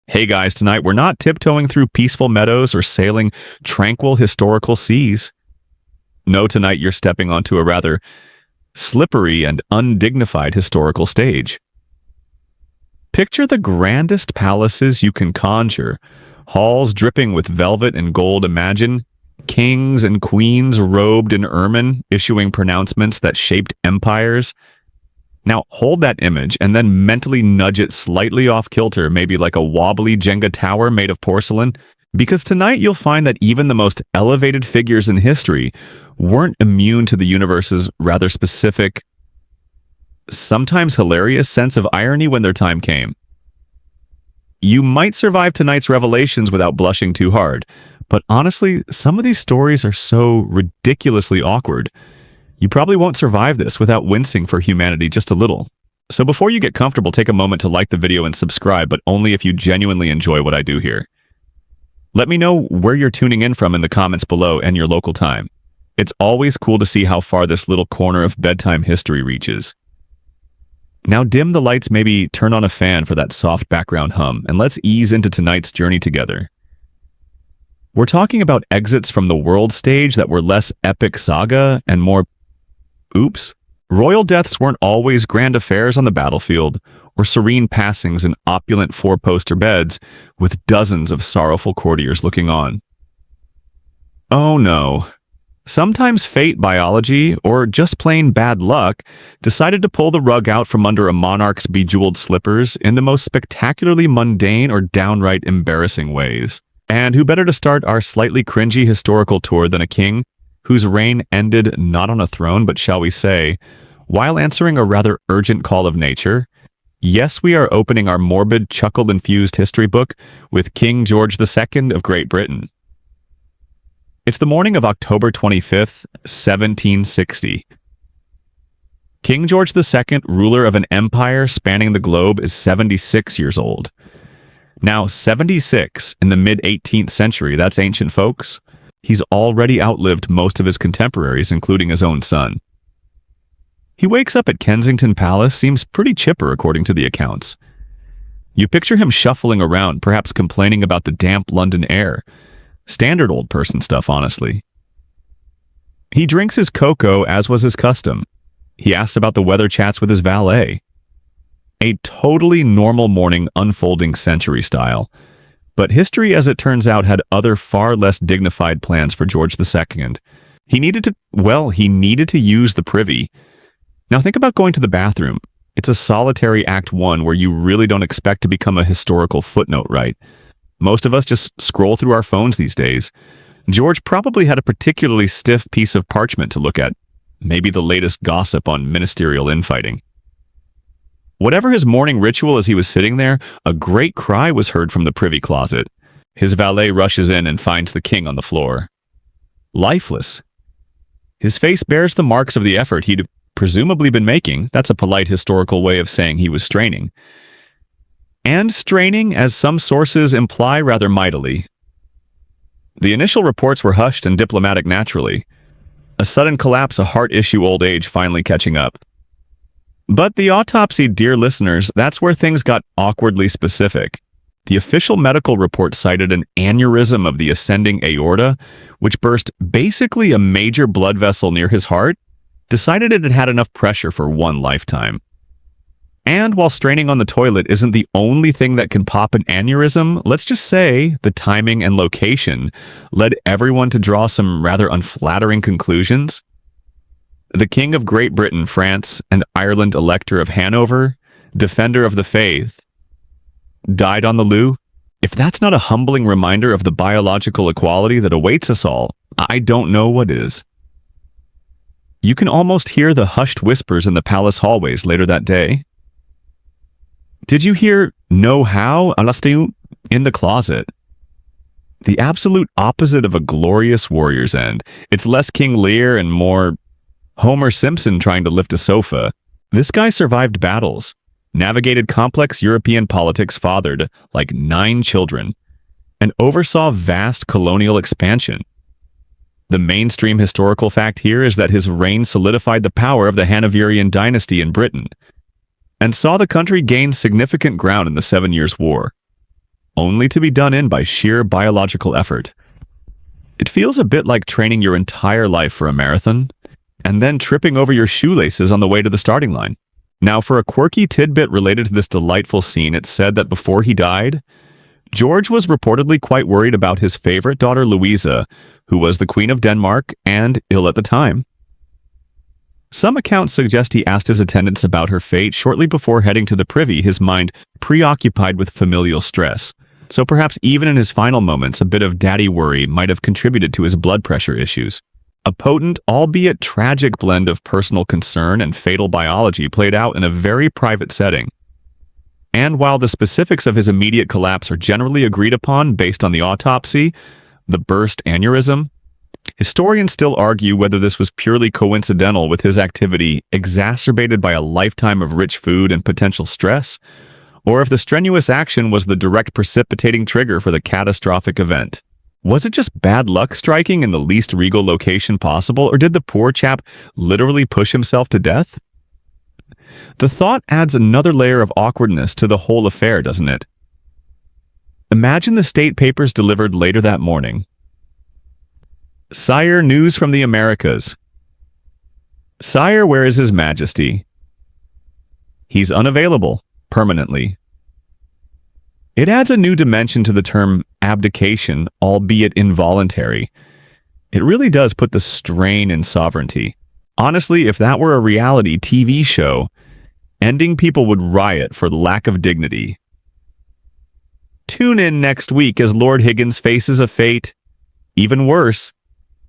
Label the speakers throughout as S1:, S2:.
S1: Hey guys, tonight we're not tiptoeing through peaceful meadows or sailing tranquil historical seas. No, tonight you're stepping onto a rather slippery and undignified historical stage. Picture the grandest palaces you can conjure, halls dripping with velvet and gold. Imagine kings and queens robed in ermine, issuing pronouncements that shaped empires. Now hold that image and then mentally nudge it slightly off kilter, maybe like a wobbly Jenga tower made of porcelain, because tonight you'll find that even the most elevated figures in history weren't immune to the universe's rather specific, sometimes hilarious sense of irony when their time came. You might survive tonight's revelations without blushing too hard, but honestly, some of these stories are so ridiculously awkward. You probably won't survive this without wincing for humanity just a little. So before you get comfortable, take a moment to like the video and subscribe, but only if you genuinely enjoy what I do here. Let me know where you're tuning in from in the comments below and your local time. It's always cool to see how far this little corner of bedtime history reaches. Now dim the lights, maybe turn on a fan for that soft background hum, and let's ease into tonight's journey together. We're talking about exits from the world stage that were less epic saga and more oops. Royal deaths weren't always grand affairs on the battlefield or serene passings in opulent four-poster beds with dozens of sorrowful courtiers looking on. Oh no. Sometimes fate, biology, or just plain bad luck decided to pull the rug out from under a monarch's bejeweled slippers in the most spectacularly mundane or downright embarrassing ways. And who better to start our slightly cringy historical tour than a king whose reign ended not on a throne, but shall we say, while answering a rather urgent call of nature? Yes, we are opening our morbid, chuckle-infused history book with King George II of Great Britain. It's the morning of October 25th, 1760. King George II, ruler of an empire spanning the globe, is 76 years old. Now, 76 in the mid-18th century, that's ancient, folks. He's already outlived most of his contemporaries, including his own son. He wakes up at Kensington Palace, seems pretty chipper according to the accounts. You picture him shuffling around, perhaps complaining about the damp London air. Standard old person stuff, honestly. He drinks his cocoa as was his custom. He asks about the weather, chats with his valet. A totally normal morning unfolding century style. But history, as it turns out, had other far less dignified plans for George II. He needed to use the privy. Now think about going to the bathroom. It's a solitary Act 1 where you really don't expect to become a historical footnote, right? Most of us just scroll through our phones these days. George probably had a particularly stiff piece of parchment to look at, maybe the latest gossip on ministerial infighting. Whatever his morning ritual as he was sitting there, a great cry was heard from the privy closet. His valet rushes in and finds the king on the floor. Lifeless. His face bears the marks of the effort he'd presumably been making. That's a polite historical way of saying he was straining. And straining, as some sources imply rather mightily. The initial reports were hushed and diplomatic naturally. A sudden collapse, a heart issue, old age finally catching up. But the autopsy, dear listeners, that's where things got awkwardly specific. The official medical report cited an aneurysm of the ascending aorta, which burst basically a major blood vessel near his heart, decided it had had enough pressure for one lifetime. And while straining on the toilet isn't the only thing that can pop an aneurysm, let's just say the timing and location led everyone to draw some rather unflattering conclusions. The King of Great Britain, France, and Ireland Elector of Hanover, defender of the faith, died on the loo? If that's not a humbling reminder of the biological equality that awaits us all, I don't know what is. You can almost hear the hushed whispers in the palace hallways later that day. Did you hear "no how" in the closet? The absolute opposite of a glorious warrior's end. It's less King Lear and more Homer Simpson trying to lift a sofa. This guy survived battles, navigated complex European politics, fathered like 9 children, and oversaw vast colonial expansion. The mainstream historical fact here is that his reign solidified the power of the Hanoverian dynasty in Britain, and saw the country gain significant ground in the 7 Years' War. only to be done in by sheer biological effort. It feels a bit like training your entire life for a marathon, and then tripping over your shoelaces on the way to the starting line. Now, for a quirky tidbit related to this delightful scene, it's said that before he died, George was reportedly quite worried about his favorite daughter, Louisa, who was the Queen of Denmark and ill at the time. Some accounts suggest he asked his attendants about her fate shortly before heading to the privy, his mind preoccupied with familial stress. So perhaps even in his final moments, a bit of daddy worry might have contributed to his blood pressure issues. A potent, albeit tragic blend of personal concern and fatal biology played out in a very private setting. And while the specifics of his immediate collapse are generally agreed upon based on the autopsy, the burst aneurysm, historians still argue whether this was purely coincidental with his activity exacerbated by a lifetime of rich food and potential stress, or if the strenuous action was the direct precipitating trigger for the catastrophic event. Was it just bad luck striking in the least regal location possible, or did the poor chap literally push himself to death? The thought adds another layer of awkwardness to the whole affair, doesn't it? Imagine the state papers delivered later that morning. Sire, news from the Americas. Sire, where is His Majesty? He's unavailable, permanently. It adds a new dimension to the term abdication, albeit involuntary. It really does put the strain in sovereignty. Honestly, if that were a reality TV show, ending people would riot for lack of dignity. Tune in next week as Lord Higgins faces a fate. Even worse,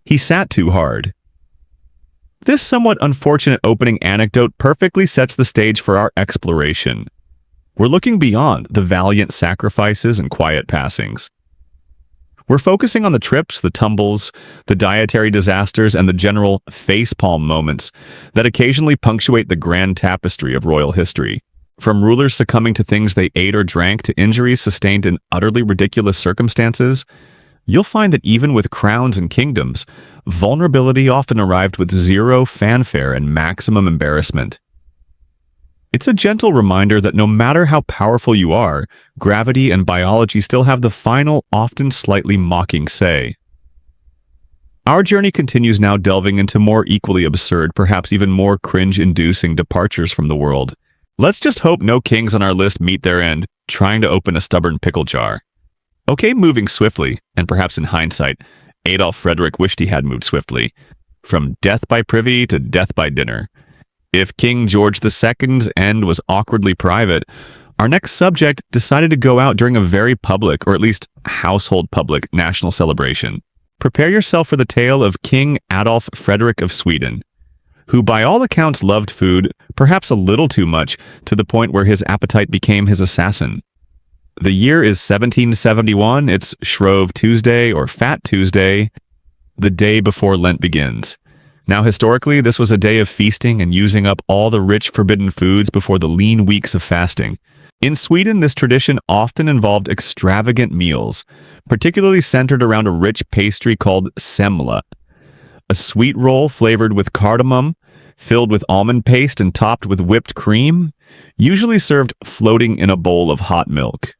S1: he sat too hard. This somewhat unfortunate opening anecdote perfectly sets the stage for our exploration. We're looking beyond the valiant sacrifices and quiet passings. We're focusing on the trips, the tumbles, the dietary disasters, and the general facepalm moments that occasionally punctuate the grand tapestry of royal history. From rulers succumbing to things they ate or drank to injuries sustained in utterly ridiculous circumstances, you'll find that even with crowns and kingdoms, vulnerability often arrived with zero fanfare and maximum embarrassment. It's a gentle reminder that no matter how powerful you are, gravity and biology still have the final, often slightly mocking say. Our journey continues now, delving into more equally absurd, perhaps even more cringe-inducing departures from the world. Let's just hope no kings on our list meet their end, trying to open a stubborn pickle jar. Okay, moving swiftly, and perhaps in hindsight, Adolf Frederick wished he had moved swiftly. From death by privy to death by dinner. If King George II's end was awkwardly private, our next subject decided to go out during a very public, or at least household public, national celebration. Prepare yourself for the tale of King Adolf Frederick of Sweden, who by all accounts loved food, perhaps a little too much, to the point where his appetite became his assassin. The year is 1771, it's Shrove Tuesday or Fat Tuesday, the day before Lent begins. Now, historically, this was a day of feasting and using up all the rich forbidden foods before the lean weeks of fasting. In Sweden, this tradition often involved extravagant meals, particularly centered around a rich pastry called semla, a sweet roll flavored with cardamom, filled with almond paste and topped with whipped cream, usually served floating in a bowl of hot milk.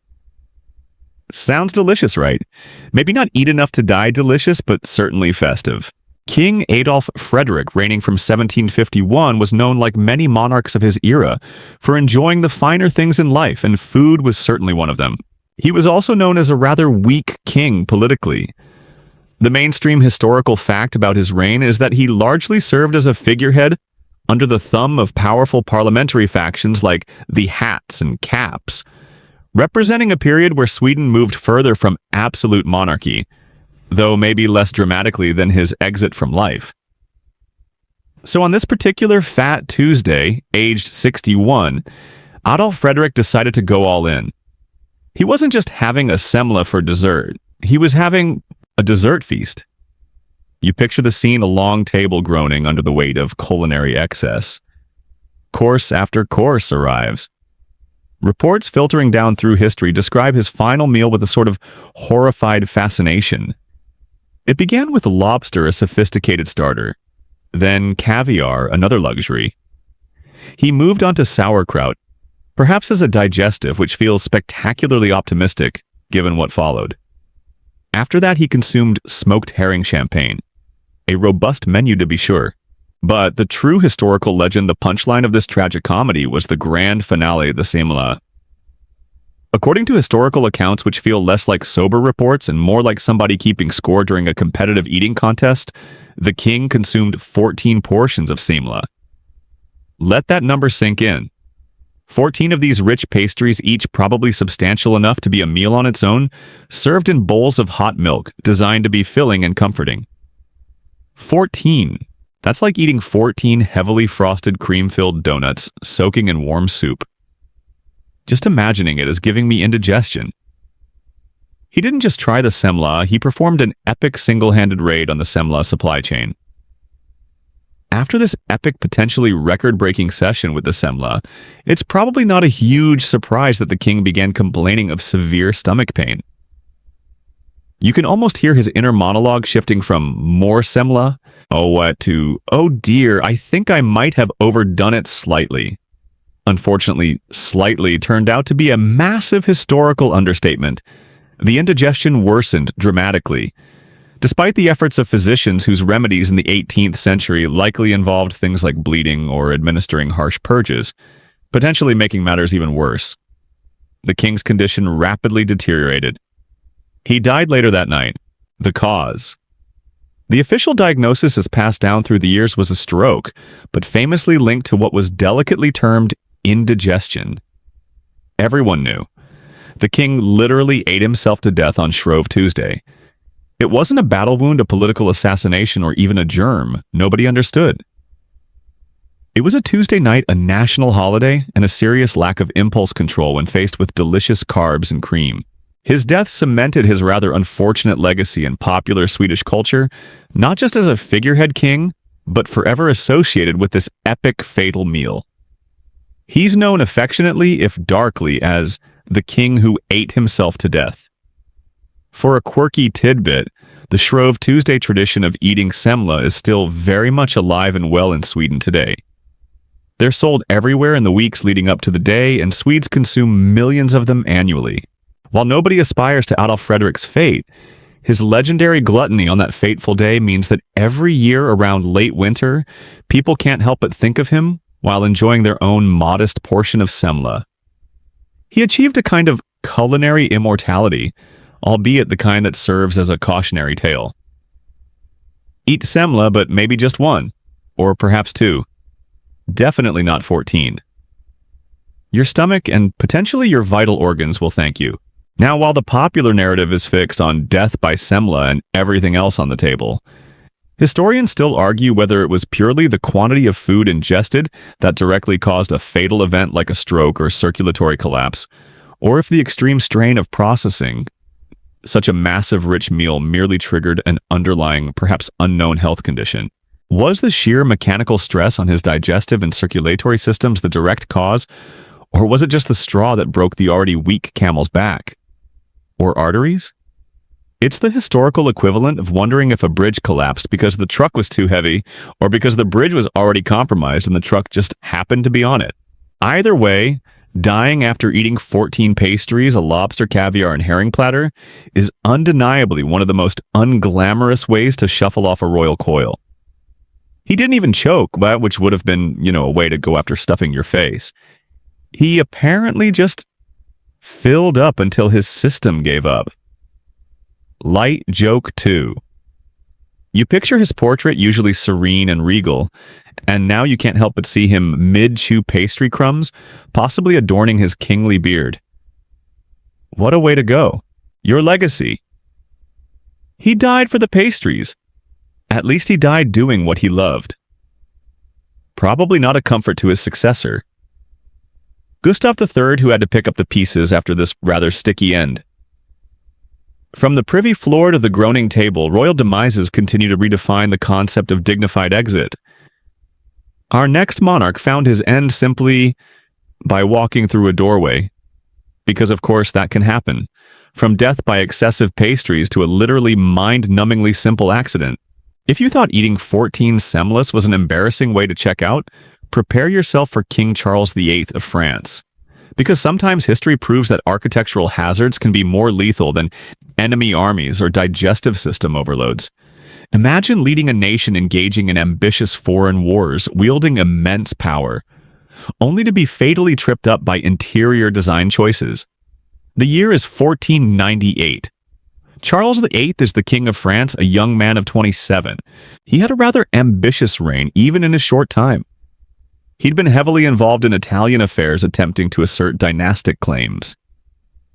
S1: Sounds delicious, right? Maybe not eat enough to die delicious, but certainly festive. King Adolf Frederick, reigning from 1751, was known, like many monarchs of his era, for enjoying the finer things in life, and food was certainly one of them. He was also known as a rather weak king politically. The mainstream historical fact about his reign is that he largely served as a figurehead under the thumb of powerful parliamentary factions like the Hats and Caps, representing a period where Sweden moved further from absolute monarchy, though maybe less dramatically than his exit from life. So on this particular Fat Tuesday, aged 61, Adolf Frederick decided to go all in. He wasn't just having a semla for dessert, he was having a dessert feast. You picture the scene: a long table groaning under the weight of culinary excess. Course after course arrives. Reports filtering down through history describe his final meal with a sort of horrified fascination. It began with lobster, a sophisticated starter, then caviar, another luxury. He moved on to sauerkraut, perhaps as a digestive, which feels spectacularly optimistic given what followed. After that, he consumed smoked herring champagne. A robust menu, to be sure. But the true historical legend, the punchline of this tragic comedy, was the grand finale of the semla. According to historical accounts which feel less like sober reports and more like somebody keeping score during a competitive eating contest, the king consumed 14 portions of semla. Let that number sink in. 14 of these rich pastries, each probably substantial enough to be a meal on its own, served in bowls of hot milk, designed to be filling and comforting. 14. That's like eating 14 heavily frosted cream-filled donuts soaking in warm soup. Just imagining it is giving me indigestion. He didn't just try the semla, he performed an epic single-handed raid on the semla supply chain. After this epic, potentially record-breaking session with the semla, it's probably not a huge surprise that the king began complaining of severe stomach pain. You can almost hear his inner monologue shifting from more semla, to, oh dear, I think I might have overdone it slightly. Unfortunately, slightly turned out to be a massive historical understatement. The indigestion worsened dramatically. Despite the efforts of physicians whose remedies in the 18th century likely involved things like bleeding or administering harsh purges, potentially making matters even worse. The king's condition rapidly deteriorated. He died later that night. The cause. The official diagnosis as passed down through the years was a stroke, but famously linked to what was delicately termed indigestion. Everyone knew. The king literally ate himself to death on Shrove Tuesday. It wasn't a battle wound, a political assassination, or even a germ. Nobody understood. It was a Tuesday night, a national holiday, and a serious lack of impulse control when faced with delicious carbs and cream. His death cemented his rather unfortunate legacy in popular Swedish culture, not just as a figurehead king, but forever associated with this epic fatal meal. He's known affectionately, if darkly, as the king who ate himself to death. For a quirky tidbit, the Shrove Tuesday tradition of eating semla is still very much alive and well in Sweden today. They're sold everywhere in the weeks leading up to the day, and Swedes consume millions of them annually. While nobody aspires to Adolf Fredrik's fate, his legendary gluttony on that fateful day means that every year around late winter, people can't help but think of him while enjoying their own modest portion of semla. He achieved a kind of culinary immortality, albeit the kind that serves as a cautionary tale. Eat semla, but maybe just one, or perhaps two. Definitely not 14. Your stomach and potentially your vital organs will thank you. Now, while the popular narrative is fixed on death by semla and everything else on the table, historians still argue whether it was purely the quantity of food ingested that directly caused a fatal event like a stroke or circulatory collapse, or if the extreme strain of processing such a massive rich meal merely triggered an underlying, perhaps unknown health condition. Was the sheer mechanical stress on his digestive and circulatory systems the direct cause, or was it just the straw that broke the already weak camel's back? Or arteries? It's the historical equivalent of wondering if a bridge collapsed because the truck was too heavy, or because the bridge was already compromised and the truck just happened to be on it. Either way, dying after eating 14 pastries, a lobster, caviar, and herring platter is undeniably one of the most unglamorous ways to shuffle off a royal coil. He didn't even choke, which would have been, a way to go after stuffing your face. He apparently just filled up until his system gave up. Light joke 2. You picture his portrait usually serene and regal, and now you can't help but see him mid-chew pastry crumbs, possibly adorning his kingly beard. What a way to go. Your legacy. He died for the pastries. At least he died doing what he loved. Probably not a comfort to his successor, Gustav III, who had to pick up the pieces after this rather sticky end. From the privy floor to the groaning table, royal demises continue to redefine the concept of dignified exit. Our next monarch found his end simply by walking through a doorway, because of course that can happen, from death by excessive pastries to a literally mind-numbingly simple accident. If you thought eating 14 semlas was an embarrassing way to check out, prepare yourself for King Charles VIII of France. because sometimes history proves that architectural hazards can be more lethal than enemy armies or digestive system overloads. Imagine leading a nation engaging in ambitious foreign wars, wielding immense power, only to be fatally tripped up by interior design choices. The year is 1498. Charles VIII is the King of France, a young man of 27. He had a rather ambitious reign, even in a short time. He'd been heavily involved in Italian affairs, attempting to assert dynastic claims.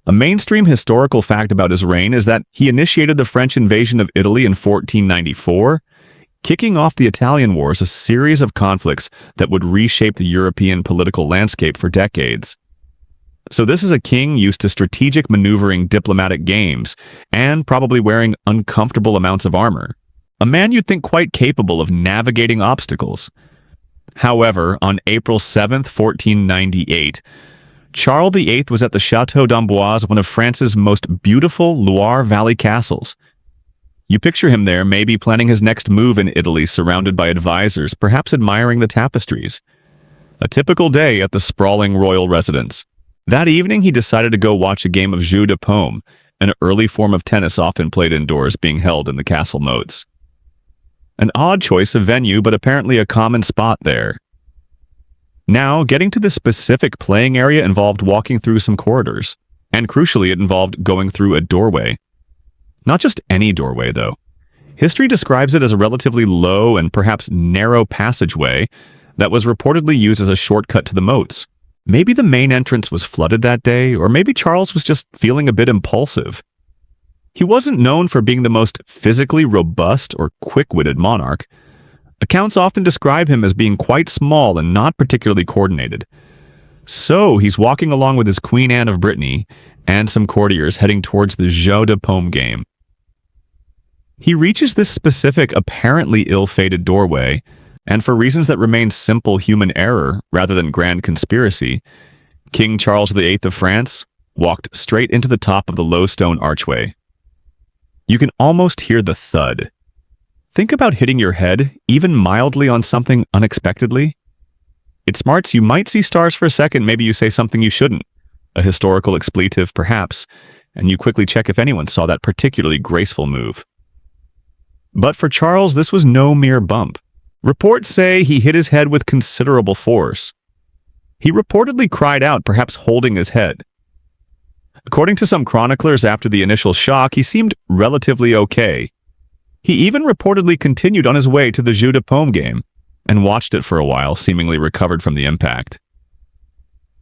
S1: A mainstream historical fact about his reign is that he initiated the French invasion of Italy in 1494, kicking off the Italian Wars, a series of conflicts that would reshape the European political landscape for decades. So this is a king used to strategic maneuvering diplomatic games, and probably wearing uncomfortable amounts of armor. A man you'd think quite capable of navigating obstacles. However, on April 7th, 1498, Charles VIII was at the Château d'Amboise, one of France's most beautiful Loire Valley castles. You picture him there, maybe planning his next move in Italy, surrounded by advisors, perhaps admiring the tapestries. A typical day at the sprawling royal residence. That evening, he decided to go watch a game of jeu de paume, an early form of tennis often played indoors, being held in the castle moats. An odd choice of venue, but apparently a common spot there. Now, getting to the specific playing area involved walking through some corridors, and crucially, it involved going through a doorway. Not just any doorway, though. History describes it as a relatively low and perhaps narrow passageway that was reportedly used as a shortcut to the moats. Maybe the main entrance was flooded that day, or maybe Charles was just feeling a bit impulsive. He wasn't known for being the most physically robust or quick-witted monarch. Accounts often describe him as being quite small and not particularly coordinated. So he's walking along with his Queen Anne of Brittany and some courtiers heading towards the jeu de paume game. He reaches this specific, apparently ill-fated doorway, and for reasons that remain simple human error rather than grand conspiracy, King Charles VIII of France walked straight into the top of the low stone archway. You can almost hear the thud. Think about hitting your head, even mildly, on something unexpectedly. It smarts, you might see stars for a second, maybe you say something you shouldn't. A historical expletive, perhaps, and you quickly check if anyone saw that particularly graceful move. But for Charles, this was no mere bump. Reports say he hit his head with considerable force. He reportedly cried out, perhaps holding his head. According to some chroniclers, after the initial shock, he seemed relatively okay. He even reportedly continued on his way to the jeu de paume game and watched it for a while, seemingly recovered from the impact.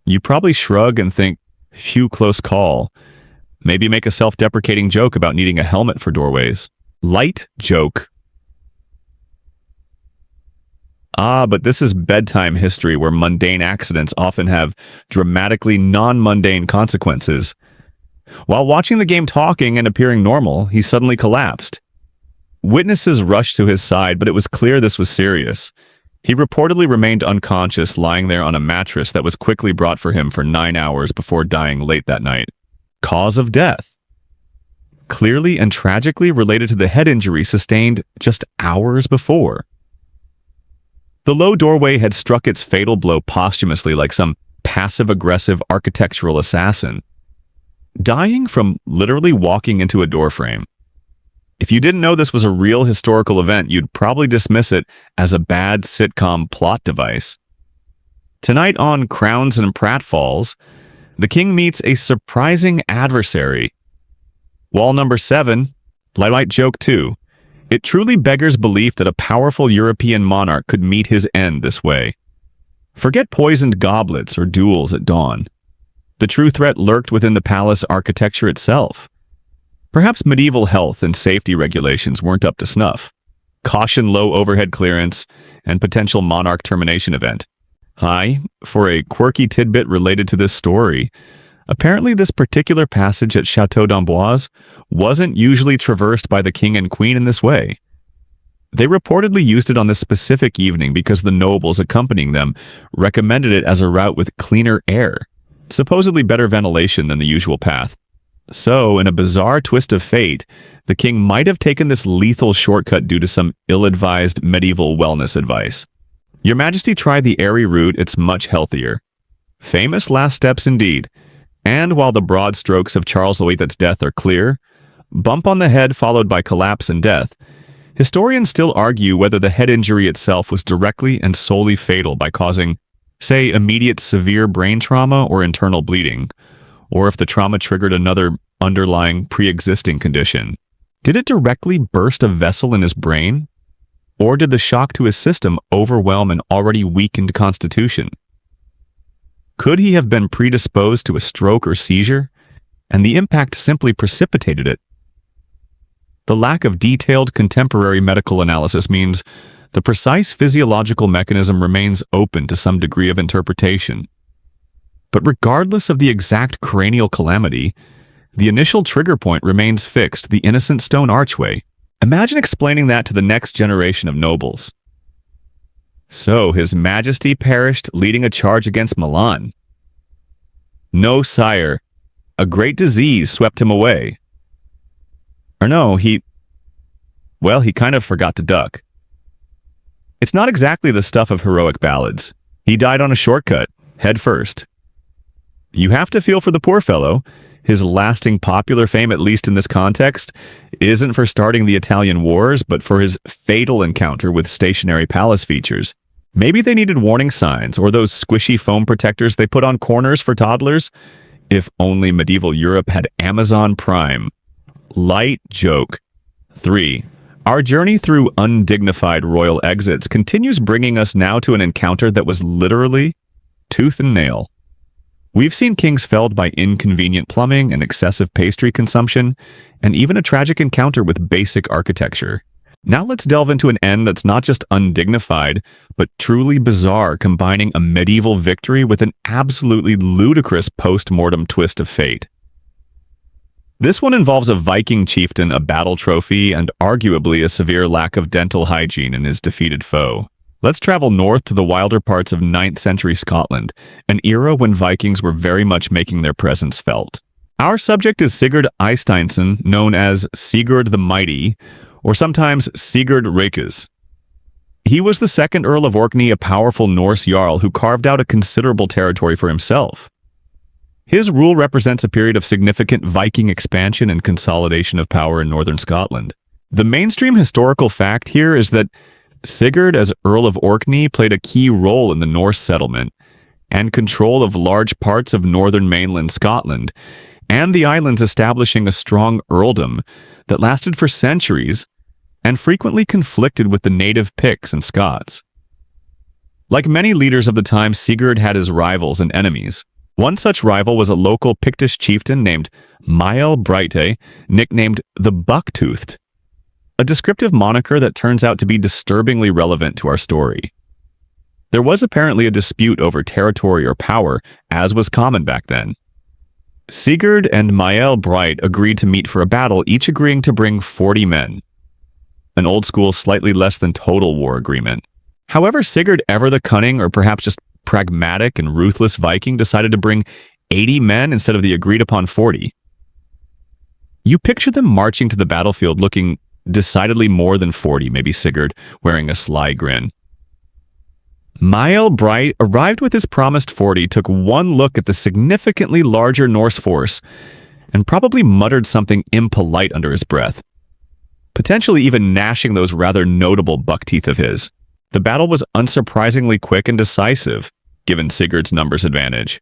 S1: You probably shrug and think, phew, close call. Maybe make a self-deprecating joke about needing a helmet for doorways. Light joke. But this is bedtime history where mundane accidents often have dramatically non-mundane consequences. While watching the game talking and appearing normal, he suddenly collapsed. Witnesses rushed to his side, but it was clear this was serious. He reportedly remained unconscious, lying there on a mattress that was quickly brought for him for 9 hours before dying late that night. Cause of death: clearly and tragically related to the head injury sustained just hours before. The low doorway had struck its fatal blow posthumously like some passive-aggressive architectural assassin, dying from literally walking into a doorframe. If you didn't know this was a real historical event, you'd probably dismiss it as a bad sitcom plot device. Tonight on Crowns and Pratfalls, the king meets a surprising adversary. Wall number 7, light joke 2. It truly beggars belief that a powerful European monarch could meet his end this way. Forget poisoned goblets or duels at dawn. The true threat lurked within the palace architecture itself. Perhaps medieval health and safety regulations weren't up to snuff. Caution, low overhead clearance, and potential monarch termination event. Hi, for a quirky tidbit related to this story, apparently this particular passage at Château d'Amboise wasn't usually traversed by the king and queen in this way. They reportedly used it on this specific evening because the nobles accompanying them recommended it as a route with cleaner air, supposedly better ventilation than the usual path. So, in a bizarre twist of fate, the king might have taken this lethal shortcut due to some ill-advised medieval wellness advice. Your Majesty, try the airy route, it's much healthier. Famous last steps indeed. And while the broad strokes of Charles VIII's death are clear, bump on the head followed by collapse and death, historians still argue whether the head injury itself was directly and solely fatal by causing, say, immediate severe brain trauma or internal bleeding, or if the trauma triggered another underlying pre-existing condition. Did it directly burst a vessel in his brain? Or did the shock to his system overwhelm an already weakened constitution? Could he have been predisposed to a stroke or seizure, and the impact simply precipitated it? The lack of detailed contemporary medical analysis means the precise physiological mechanism remains open to some degree of interpretation. But regardless of the exact cranial calamity, the initial trigger point remains fixed, the innocent stone archway. Imagine explaining that to the next generation of nobles. So, His Majesty perished leading a charge against Milan. No, sire. A great disease swept him away. Or no, he kind of forgot to duck. It's not exactly the stuff of heroic ballads. He died on a shortcut, head first. You have to feel for the poor fellow. His lasting popular fame, at least in this context, isn't for starting the Italian wars, but for his fatal encounter with stationary palace features. Maybe they needed warning signs, or those squishy foam protectors they put on corners for toddlers. If only medieval Europe had Amazon Prime. Light joke. 3. Our journey through undignified royal exits continues, bringing us now to an encounter that was literally tooth and nail. We've seen kings felled by inconvenient plumbing and excessive pastry consumption, and even a tragic encounter with basic architecture. Now let's delve into an end that's not just undignified, but truly bizarre, combining a medieval victory with an absolutely ludicrous post-mortem twist of fate. This one involves a Viking chieftain, a battle trophy, and arguably a severe lack of dental hygiene in his defeated foe. Let's travel north to the wilder parts of 9th century Scotland, an era when Vikings were very much making their presence felt. Our subject is Sigurd Eysteinsson, known as Sigurd the Mighty, or sometimes Sigurd Reikes. He was the second Earl of Orkney, a powerful Norse jarl who carved out a considerable territory for himself. His rule represents a period of significant Viking expansion and consolidation of power in northern Scotland. The mainstream historical fact here is that Sigurd, as Earl of Orkney, played a key role in the Norse settlement and control of large parts of northern mainland Scotland, and the islands, establishing a strong earldom that lasted for centuries and frequently conflicted with the native Picts and Scots. Like many leaders of the time, Sigurd had his rivals and enemies. One such rival was a local Pictish chieftain named Mael Brigte, nicknamed the Buck-Toothed, a descriptive moniker that turns out to be disturbingly relevant to our story. There was apparently a dispute over territory or power, as was common back then. Sigurd and Mael Brigte agreed to meet for a battle, each agreeing to bring 40 men. An old-school, slightly less than total war agreement. However, Sigurd, ever the cunning or perhaps just pragmatic and ruthless Viking, decided to bring 80 men instead of the agreed-upon 40. You picture them marching to the battlefield looking decidedly more than 40, maybe Sigurd, wearing a sly grin. Mael Brigte arrived with his promised 40, took one look at the significantly larger Norse force, and probably muttered something impolite under his breath, potentially even gnashing those rather notable buck teeth of his. The battle was unsurprisingly quick and decisive, given Sigurd's numbers advantage.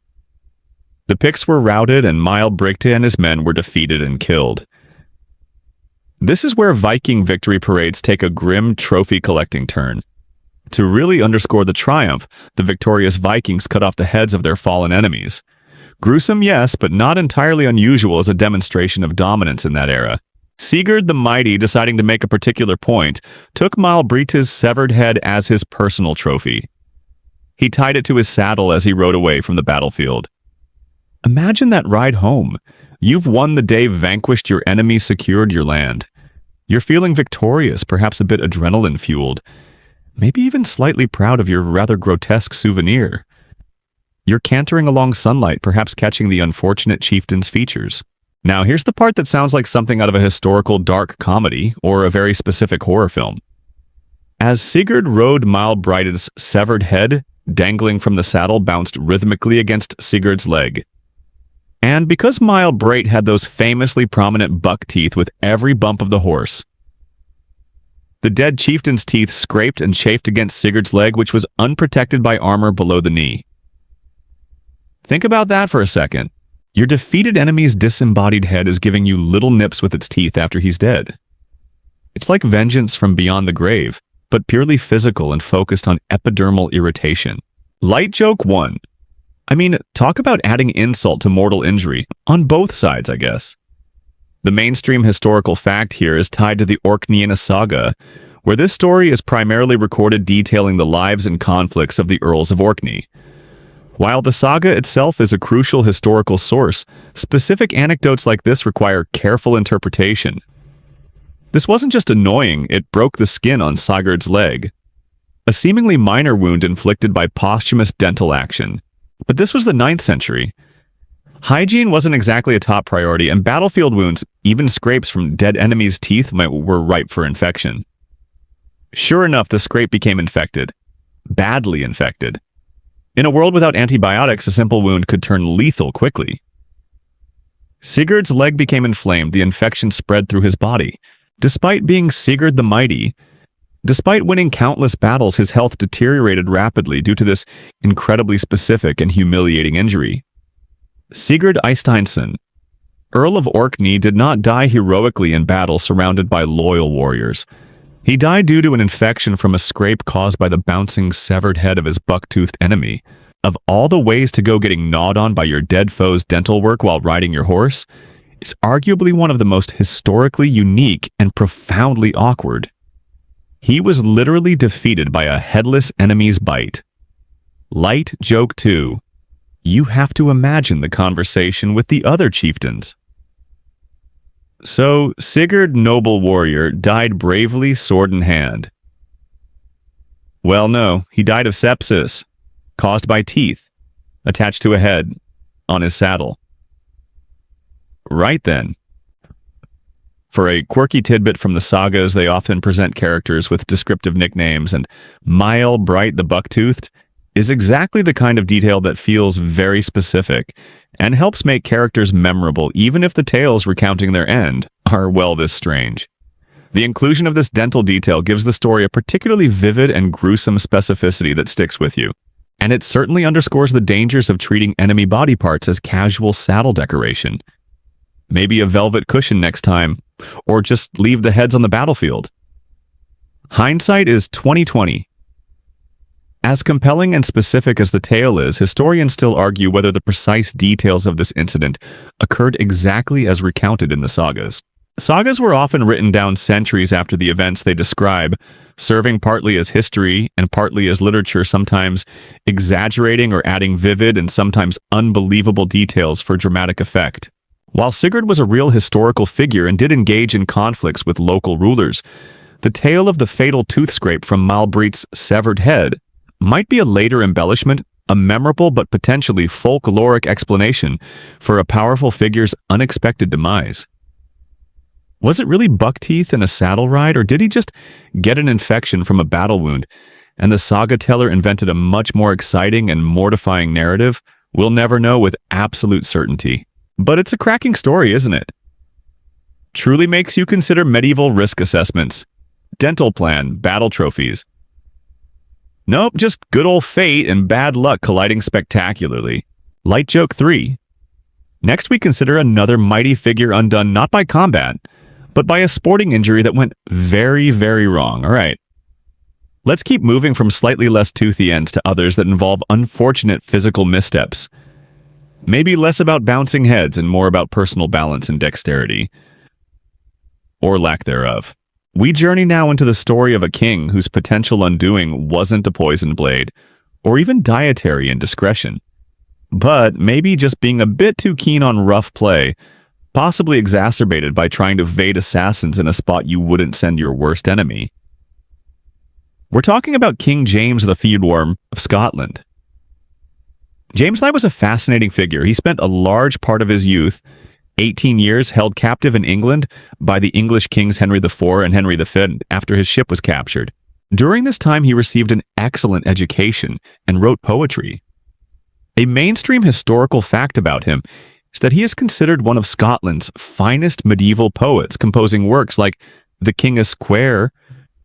S1: The Picts were routed, and Mael Brigte and his men were defeated and killed. This is where Viking victory parades take a grim trophy-collecting turn. To really underscore the triumph, the victorious Vikings cut off the heads of their fallen enemies. Gruesome, yes, but not entirely unusual as a demonstration of dominance in that era. Sigurd the Mighty, deciding to make a particular point, took Mael Brigte's severed head as his personal trophy. He tied it to his saddle as he rode away from the battlefield. Imagine that ride home. You've won the day, vanquished your enemy, secured your land. You're feeling victorious, perhaps a bit adrenaline-fueled, maybe even slightly proud of your rather grotesque souvenir. You're cantering along sunlight, perhaps catching the unfortunate chieftain's features. Now, here's the part that sounds like something out of a historical dark comedy or a very specific horror film. As Sigurd rode Mael Brigte's severed head, dangling from the saddle, bounced rhythmically against Sigurd's leg. And because Mile Breit had those famously prominent buck teeth with every bump of the horse, the dead chieftain's teeth scraped and chafed against Sigurd's leg, which was unprotected by armor below the knee. Think about that for a second. Your defeated enemy's disembodied head is giving you little nips with its teeth after he's dead. It's like vengeance from beyond the grave, but purely physical and focused on epidermal irritation. Light joke 1. I mean, talk about adding insult to mortal injury, on both sides, I guess. The mainstream historical fact here is tied to the Orkneyina saga, where this story is primarily recorded detailing the lives and conflicts of the Earls of Orkney. While the saga itself is a crucial historical source, specific anecdotes like this require careful interpretation. This wasn't just annoying, it broke the skin on Sigurd's leg. A seemingly minor wound inflicted by posthumous dental action. But this was the 9th century. Hygiene wasn't exactly a top priority, and battlefield wounds, even scrapes from dead enemies' teeth, were ripe for infection. Sure enough, the scrape became infected. Badly infected. In a world without antibiotics, a simple wound could turn lethal quickly. Sigurd's leg became inflamed, the infection spread through his body. Despite being Sigurd the Mighty, despite winning countless battles, his health deteriorated rapidly due to this incredibly specific and humiliating injury. Sigurd Eysteinsson, Earl of Orkney, did not die heroically in battle surrounded by loyal warriors. He died due to an infection from a scrape caused by the bouncing, severed head of his buck-toothed enemy. Of all the ways to go getting gnawed on by your dead foe's dental work while riding your horse, it's arguably one of the most historically unique and profoundly awkward. He was literally defeated by a headless enemy's bite. Light joke 2. You have to imagine the conversation with the other chieftains. So, Sigurd, noble warrior, died bravely, sword in hand. Well, no, he died of sepsis, caused by teeth, attached to a head, on his saddle. Right then. For a quirky tidbit from the sagas, they often present characters with descriptive nicknames, and Mile Breit the Buck-Toothed is exactly the kind of detail that feels very specific and helps make characters memorable even if the tales recounting their end are, well, this strange. The inclusion of this dental detail gives the story a particularly vivid and gruesome specificity that sticks with you, and it certainly underscores the dangers of treating enemy body parts as casual saddle decoration. Maybe a velvet cushion next time, or just leave the heads on the battlefield. Hindsight is 20/20. As compelling and specific as the tale is, historians still argue whether the precise details of this incident occurred exactly as recounted in the sagas. Sagas were often written down centuries after the events they describe, serving partly as history and partly as literature, sometimes exaggerating or adding vivid and sometimes unbelievable details for dramatic effect. While Sigurd was a real historical figure and did engage in conflicts with local rulers, the tale of the fatal tooth scrape from Mile Breit's severed head might be a later embellishment, a memorable but potentially folkloric explanation for a powerful figure's unexpected demise. Was it really buck teeth in a saddle ride, or did he just get an infection from a battle wound, and the saga teller invented a much more exciting and mortifying narrative? We'll never know with absolute certainty. But it's a cracking story, isn't it? Truly makes you consider medieval risk assessments, dental plan, battle trophies. Nope, just good old fate and bad luck colliding spectacularly. Light joke 3. Next we consider another mighty figure undone not by combat, but by a sporting injury that went very, very wrong. Alright. Let's keep moving from slightly less toothy ends to others that involve unfortunate physical missteps. Maybe less about bouncing heads and more about personal balance and dexterity. Or lack thereof. We journey now into the story of a king whose potential undoing wasn't a poisoned blade, or even dietary indiscretion, but maybe just being a bit too keen on rough play, possibly exacerbated by trying to evade assassins in a spot you wouldn't send your worst enemy. We're talking about King James the Feedworm of Scotland. James Knight was a fascinating figure. He spent a large part of his youth, 18 years, held captive in England by the English kings Henry IV and Henry V after his ship was captured. During this time, he received an excellent education and wrote poetry. A mainstream historical fact about him is that he is considered one of Scotland's finest medieval poets, composing works like The King is Square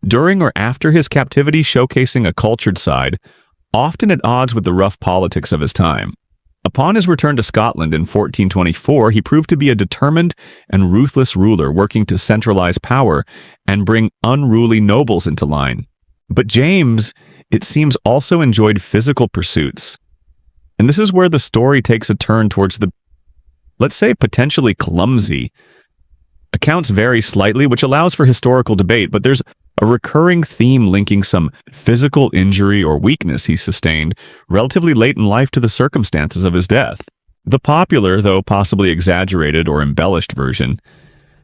S1: during or after his captivity, showcasing a cultured side, often at odds with the rough politics of his time. Upon his return to Scotland in 1424, he proved to be a determined and ruthless ruler working to centralize power and bring unruly nobles into line. But James, it seems, also enjoyed physical pursuits. And this is where the story takes a turn towards the, let's say, potentially clumsy. Accounts vary slightly, which allows for historical debate, but there's a recurring theme linking some physical injury or weakness he sustained relatively late in life to the circumstances of his death. The popular, though possibly exaggerated or embellished version,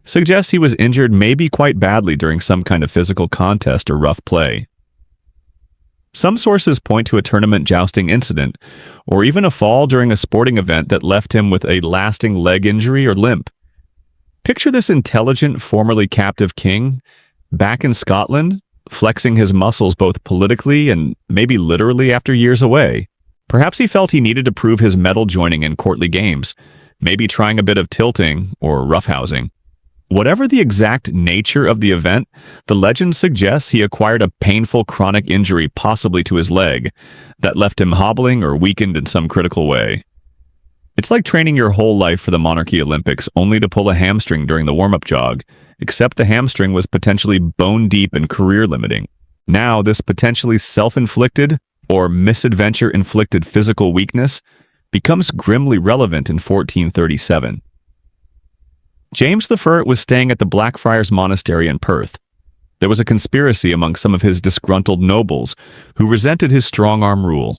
S1: suggests he was injured maybe quite badly during some kind of physical contest or rough play. Some sources point to a tournament jousting incident, or even a fall during a sporting event that left him with a lasting leg injury or limp. Picture this intelligent, formerly captive king back in Scotland, flexing his muscles both politically and maybe literally after years away. Perhaps he felt he needed to prove his medal joining in courtly games, maybe trying a bit of tilting or roughhousing. Whatever the exact nature of the event, the legend suggests he acquired a painful chronic injury, possibly to his leg, that left him hobbling or weakened in some critical way. It's like training your whole life for the Monarchy Olympics only to pull a hamstring during the warm-up jog, except the hamstring was potentially bone-deep and career-limiting. Now, this potentially self-inflicted or misadventure-inflicted physical weakness becomes grimly relevant in 1437. James the First was staying at the Blackfriars Monastery in Perth. There was a conspiracy among some of his disgruntled nobles who resented his strong-arm rule.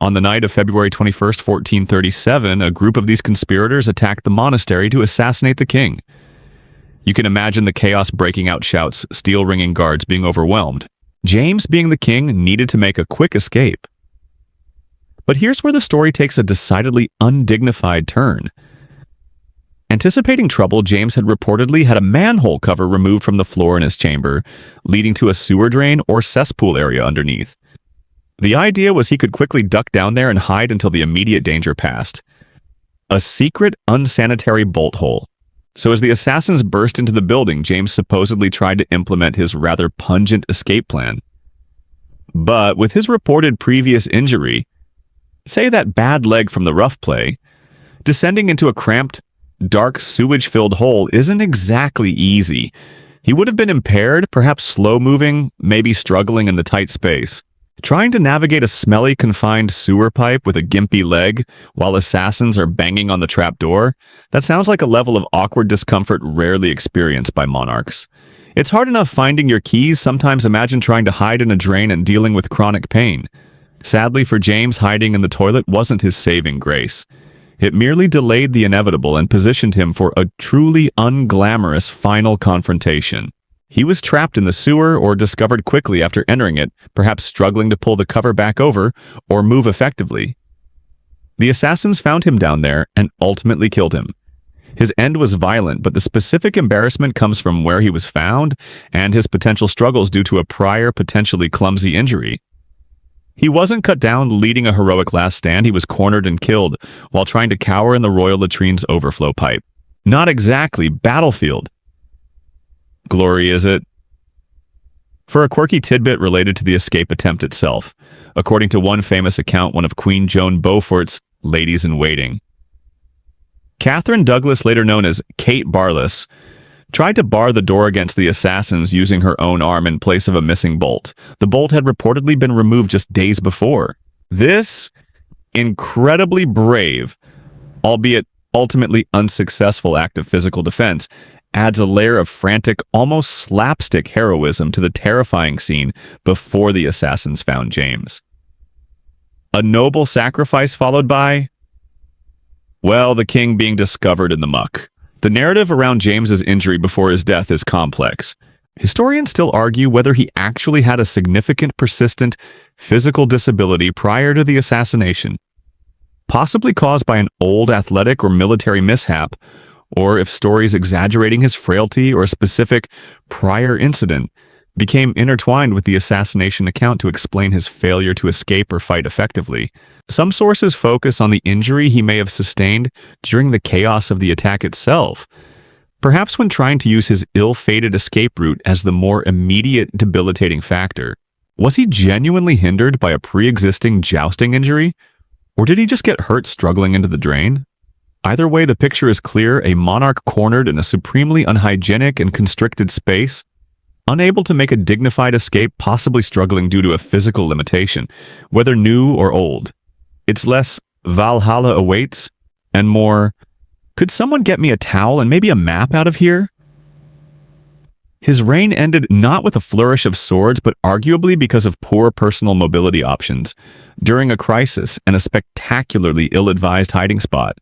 S1: On the night of February 21st, 1437, a group of these conspirators attacked the monastery to assassinate the king. You can imagine the chaos breaking out, shouts, steel-ringing guards being overwhelmed. James, being the king, needed to make a quick escape. But here's where the story takes a decidedly undignified turn. Anticipating trouble, James had reportedly had a manhole cover removed from the floor in his chamber, leading to a sewer drain or cesspool area underneath. The idea was he could quickly duck down there and hide until the immediate danger passed. A secret, unsanitary bolt hole. So as the assassins burst into the building, James supposedly tried to implement his rather pungent escape plan. But with his reported previous injury, say that bad leg from the rough play, descending into a cramped, dark, sewage-filled hole isn't exactly easy. He would have been impaired, perhaps slow-moving, maybe struggling in the tight space. Trying to navigate a smelly, confined sewer pipe with a gimpy leg while assassins are banging on the trapdoor, that sounds like a level of awkward discomfort rarely experienced by monarchs. It's hard enough finding your keys, sometimes imagine trying to hide in a drain and dealing with chronic pain. Sadly for James, hiding in the toilet wasn't his saving grace. It merely delayed the inevitable and positioned him for a truly unglamorous final confrontation. He was trapped in the sewer or discovered quickly after entering it, perhaps struggling to pull the cover back over or move effectively. The assassins found him down there and ultimately killed him. His end was violent, but the specific embarrassment comes from where he was found and his potential struggles due to a prior, potentially clumsy injury. He wasn't cut down leading a heroic last stand, he was cornered and killed while trying to cower in the royal latrine's overflow pipe. Not exactly battlefield glory, is it? For a quirky tidbit related to the escape attempt itself, according to one famous account, one of Queen Joan Beaufort's ladies-in-waiting, Catherine Douglas, later known as Kate Barlas, tried to bar the door against the assassins using her own arm in place of a missing bolt. The bolt had reportedly been removed just days before. This incredibly brave, albeit ultimately unsuccessful act of physical defense adds a layer of frantic, almost slapstick heroism to the terrifying scene before the assassins found James. A noble sacrifice followed by, well, the king being discovered in the muck. The narrative around James's injury before his death is complex. Historians still argue whether he actually had a significant, persistent physical disability prior to the assassination, possibly caused by an old athletic or military mishap, or if stories exaggerating his frailty or a specific prior incident became intertwined with the assassination account to explain his failure to escape or fight effectively. Some sources focus on the injury he may have sustained during the chaos of the attack itself, perhaps when trying to use his ill-fated escape route as the more immediate debilitating factor. Was he genuinely hindered by a pre-existing jousting injury, or did he just get hurt struggling into the drain? Either way, the picture is clear: a monarch cornered in a supremely unhygienic and constricted space, unable to make a dignified escape, possibly struggling due to a physical limitation, whether new or old. It's less Valhalla awaits and more, could someone get me a towel and maybe a map out of here? His reign ended not with a flourish of swords, but arguably because of poor personal mobility options, during a crisis and a spectacularly ill-advised hiding spot.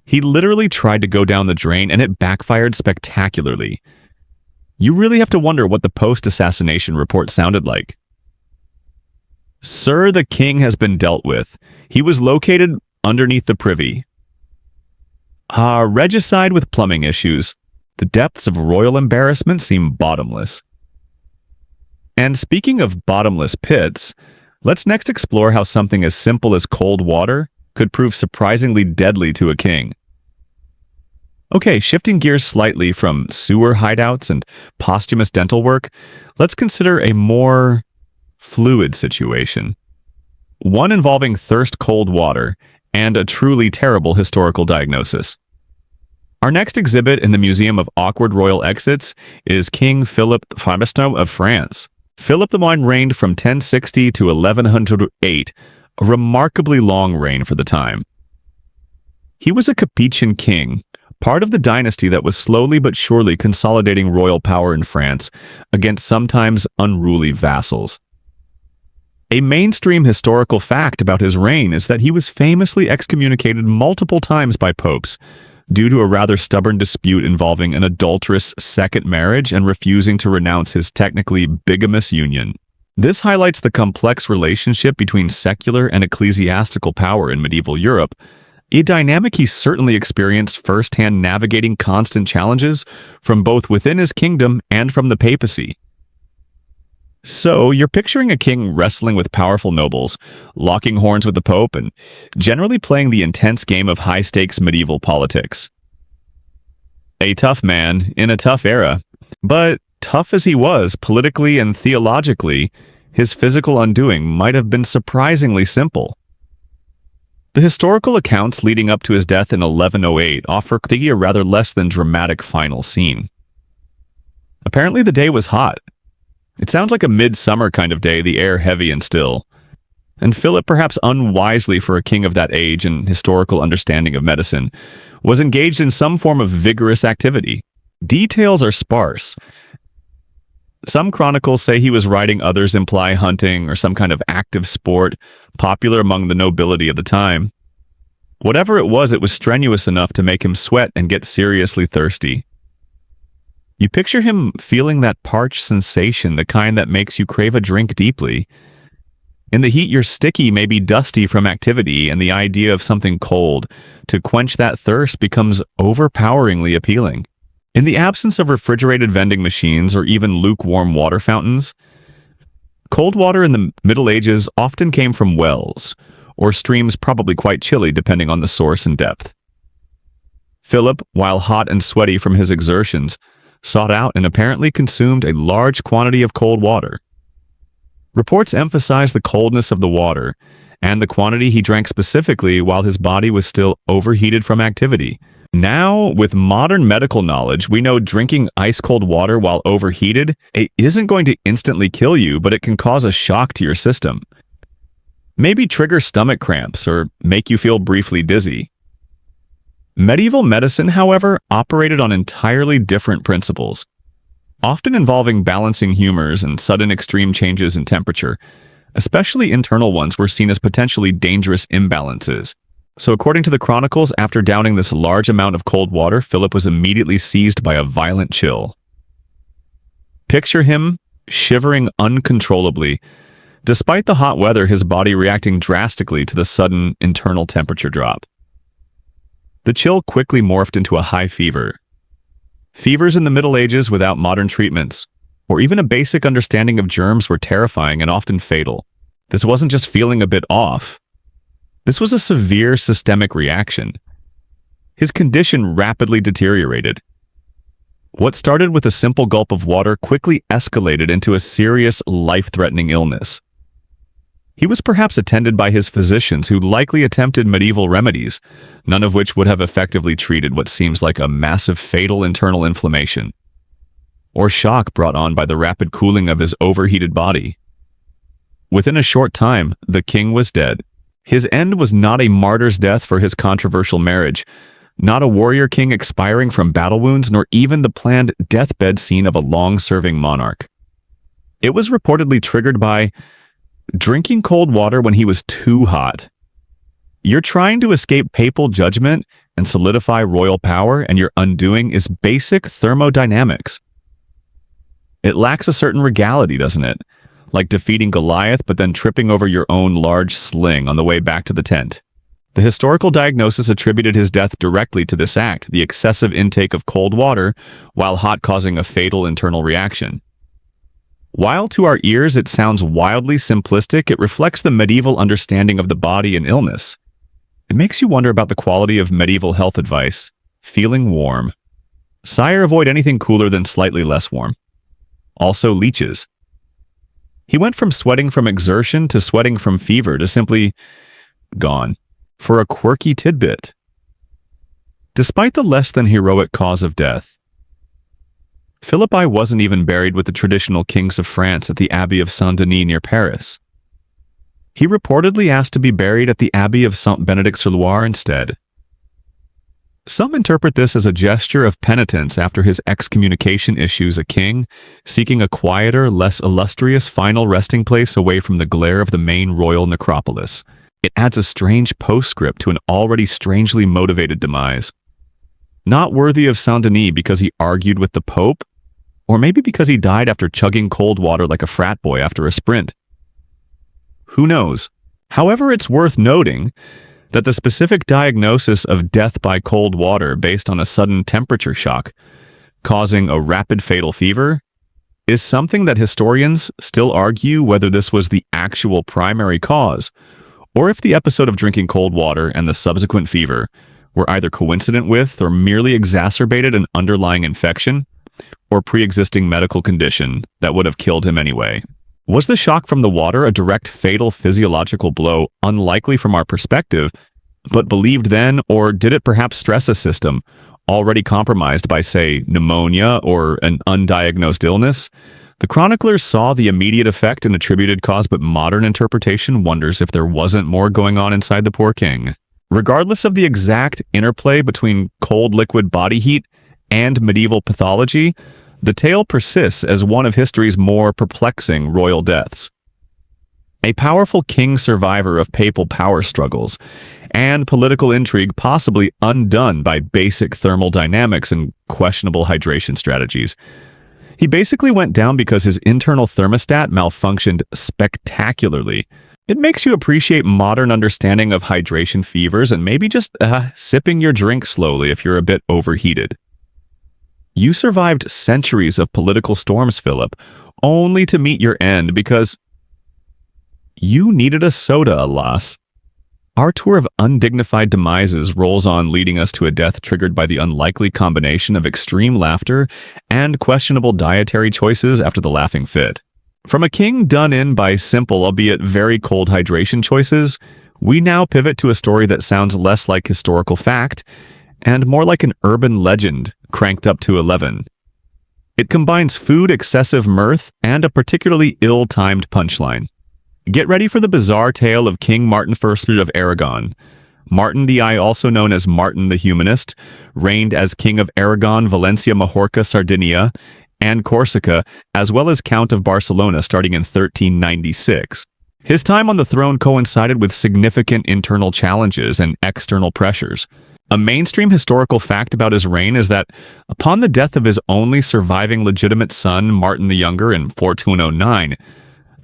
S1: He literally tried to go down the drain and it backfired spectacularly. You really have to wonder what the post-assassination report sounded like. Sir, the king has been dealt with. He was located underneath the privy. Regicide with plumbing issues. The depths of royal embarrassment seem bottomless. And speaking of bottomless pits, let's next explore how something as simple as cold water could prove surprisingly deadly to a king. Okay, shifting gears slightly from sewer hideouts and posthumous dental work, let's consider a more fluid situation. One involving thirst cold water and a truly terrible historical diagnosis. Our next exhibit in the Museum of Awkward Royal Exits is King Philip V of France. Philip the Mind reigned from 1060 to 1108, a remarkably long reign for the time. He was a Capetian king, part of the dynasty that was slowly but surely consolidating royal power in France against sometimes unruly vassals. A mainstream historical fact about his reign is that he was famously excommunicated multiple times by popes due to a rather stubborn dispute involving an adulterous second marriage and refusing to renounce his technically bigamous union. This highlights the complex relationship between secular and ecclesiastical power in medieval Europe, a dynamic he certainly experienced firsthand, navigating constant challenges from both within his kingdom and from the papacy. So, you're picturing a king wrestling with powerful nobles, locking horns with the Pope, and generally playing the intense game of high-stakes medieval politics. A tough man in a tough era, but tough as he was politically and theologically, his physical undoing might have been surprisingly simple. The historical accounts leading up to his death in 1108 offer a rather less than dramatic final scene. Apparently the day was hot. It sounds like a midsummer kind of day, the air heavy and still. And Philip, perhaps unwisely for a king of that age and historical understanding of medicine, was engaged in some form of vigorous activity. Details are sparse. Some chronicles say he was riding, others imply hunting or some kind of active sport popular among the nobility of the time. Whatever it was strenuous enough to make him sweat and get seriously thirsty. You picture him feeling that parched sensation, the kind that makes you crave a drink deeply. In the heat, you're sticky, maybe dusty from activity, and the idea of something cold to quench that thirst becomes overpoweringly appealing. In the absence of refrigerated vending machines or even lukewarm water fountains, cold water in the Middle Ages often came from wells, or streams probably quite chilly depending on the source and depth. Philip, while hot and sweaty from his exertions, sought out and apparently consumed a large quantity of cold water. Reports emphasize the coldness of the water and the quantity he drank specifically while his body was still overheated from activity. Now, with modern medical knowledge, we know drinking ice-cold water while overheated, it isn't going to instantly kill you, but it can cause a shock to your system. Maybe trigger stomach cramps or make you feel briefly dizzy. Medieval medicine, however, operated on entirely different principles, often involving balancing humors and sudden extreme changes in temperature. Especially internal ones were seen as potentially dangerous imbalances. So according to the chronicles, after downing this large amount of cold water, Philip was immediately seized by a violent chill. Picture him shivering uncontrollably, despite the hot weather, his body reacting drastically to the sudden internal temperature drop. The chill quickly morphed into a high fever. Fevers in the Middle Ages without modern treatments or even a basic understanding of germs were terrifying and often fatal. This wasn't just feeling a bit off. This was a severe systemic reaction. His condition rapidly deteriorated. What started with a simple gulp of water quickly escalated into a serious, life-threatening illness. He was perhaps attended by his physicians who likely attempted medieval remedies, none of which would have effectively treated what seems like a massive fatal internal inflammation, or shock brought on by the rapid cooling of his overheated body. Within a short time, the king was dead. His end was not a martyr's death for his controversial marriage, not a warrior king expiring from battle wounds, nor even the planned deathbed scene of a long-serving monarch. It was reportedly triggered by drinking cold water when he was too hot. You're trying to escape papal judgment and solidify royal power, and your undoing is basic thermodynamics. It lacks a certain regality, doesn't it? Like defeating Goliath, but then tripping over your own large sling on the way back to the tent. The historical diagnosis attributed his death directly to this act, the excessive intake of cold water, while hot causing a fatal internal reaction. While to our ears it sounds wildly simplistic, it reflects the medieval understanding of the body and illness. It makes you wonder about the quality of medieval health advice. Feeling warm. Sire, avoid anything cooler than slightly less warm. Also leeches. He went from sweating from exertion to sweating from fever to simply gone. For a quirky tidbit. Despite the less than heroic cause of death, Philip I wasn't even buried with the traditional kings of France at the Abbey of Saint-Denis near Paris. He reportedly asked to be buried at the Abbey of Saint-Benedict-sur-Loire instead. Some interpret this as a gesture of penitence after his excommunication issues, a king seeking a quieter, less illustrious final resting place away from the glare of the main royal necropolis. It adds a strange postscript to an already strangely motivated demise. Not worthy of Saint-Denis because he argued with the Pope, or maybe because he died after chugging cold water like a frat boy after a sprint. Who knows? However, it's worth noting that the specific diagnosis of death by cold water based on a sudden temperature shock, causing a rapid fatal fever, is something that historians still argue whether this was the actual primary cause, or if the episode of drinking cold water and the subsequent fever were either coincident with or merely exacerbated an underlying infection or pre-existing medical condition that would have killed him anyway. Was the shock from the water a direct fatal physiological blow, unlikely from our perspective, but believed then, or did it perhaps stress a system already compromised by, say, pneumonia or an undiagnosed illness? The chroniclers saw the immediate effect and attributed cause, but modern interpretation wonders if there wasn't more going on inside the poor king. Regardless of the exact interplay between cold liquid body heat and medieval pathology, the tale persists as one of history's more perplexing royal deaths. A powerful king survivor of papal power struggles and political intrigue, possibly undone by basic thermal dynamics and questionable hydration strategies. He basically went down because his internal thermostat malfunctioned spectacularly. It makes you appreciate modern understanding of hydration fevers and maybe just sipping your drink slowly if you're a bit overheated. You survived centuries of political storms, Philip, only to meet your end because you needed a soda, alas. Our tour of undignified demises rolls on, leading us to a death triggered by the unlikely combination of extreme laughter and questionable dietary choices after the laughing fit. From a king done in by simple, albeit very cold hydration choices, we now pivot to a story that sounds less like historical fact and more like an urban legend cranked up to 11. It combines food, excessive mirth, and a particularly ill-timed punchline. Get ready for the bizarre tale of King Martin I of Aragon. Martin the I, also known as Martin the Humanist, reigned as King of Aragon, Valencia, Majorca, Sardinia, and Corsica, as well as Count of Barcelona starting in 1396. His time on the throne coincided with significant internal challenges and external pressures. A mainstream historical fact about his reign is that upon the death of his only surviving legitimate son, Martin the Younger, in 1409,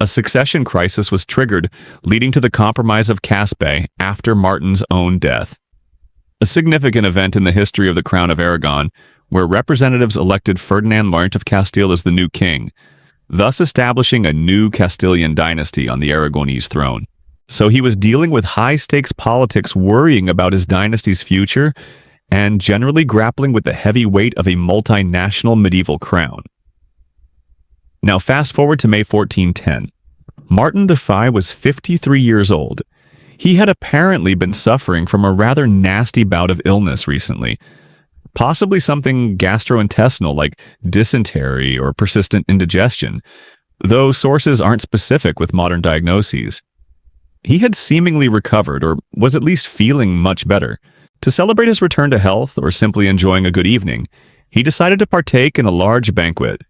S1: a succession crisis was triggered, leading to the compromise of Caspe after Martin's own death. A significant event in the history of the Crown of Aragon, where representatives elected Ferdinand Marnt of Castile as the new king, thus establishing a new Castilian dynasty on the Aragonese throne. So he was dealing with high-stakes politics, worrying about his dynasty's future, and generally grappling with the heavy weight of a multinational medieval crown. Now fast forward to May 1410. Martin V was 53 years old. He had apparently been suffering from a rather nasty bout of illness recently, possibly something gastrointestinal like dysentery or persistent indigestion, though sources aren't specific with modern diagnoses. He had seemingly recovered, or was at least feeling much better. To celebrate his return to health, or simply enjoying a good evening, he decided to partake in a large banquet.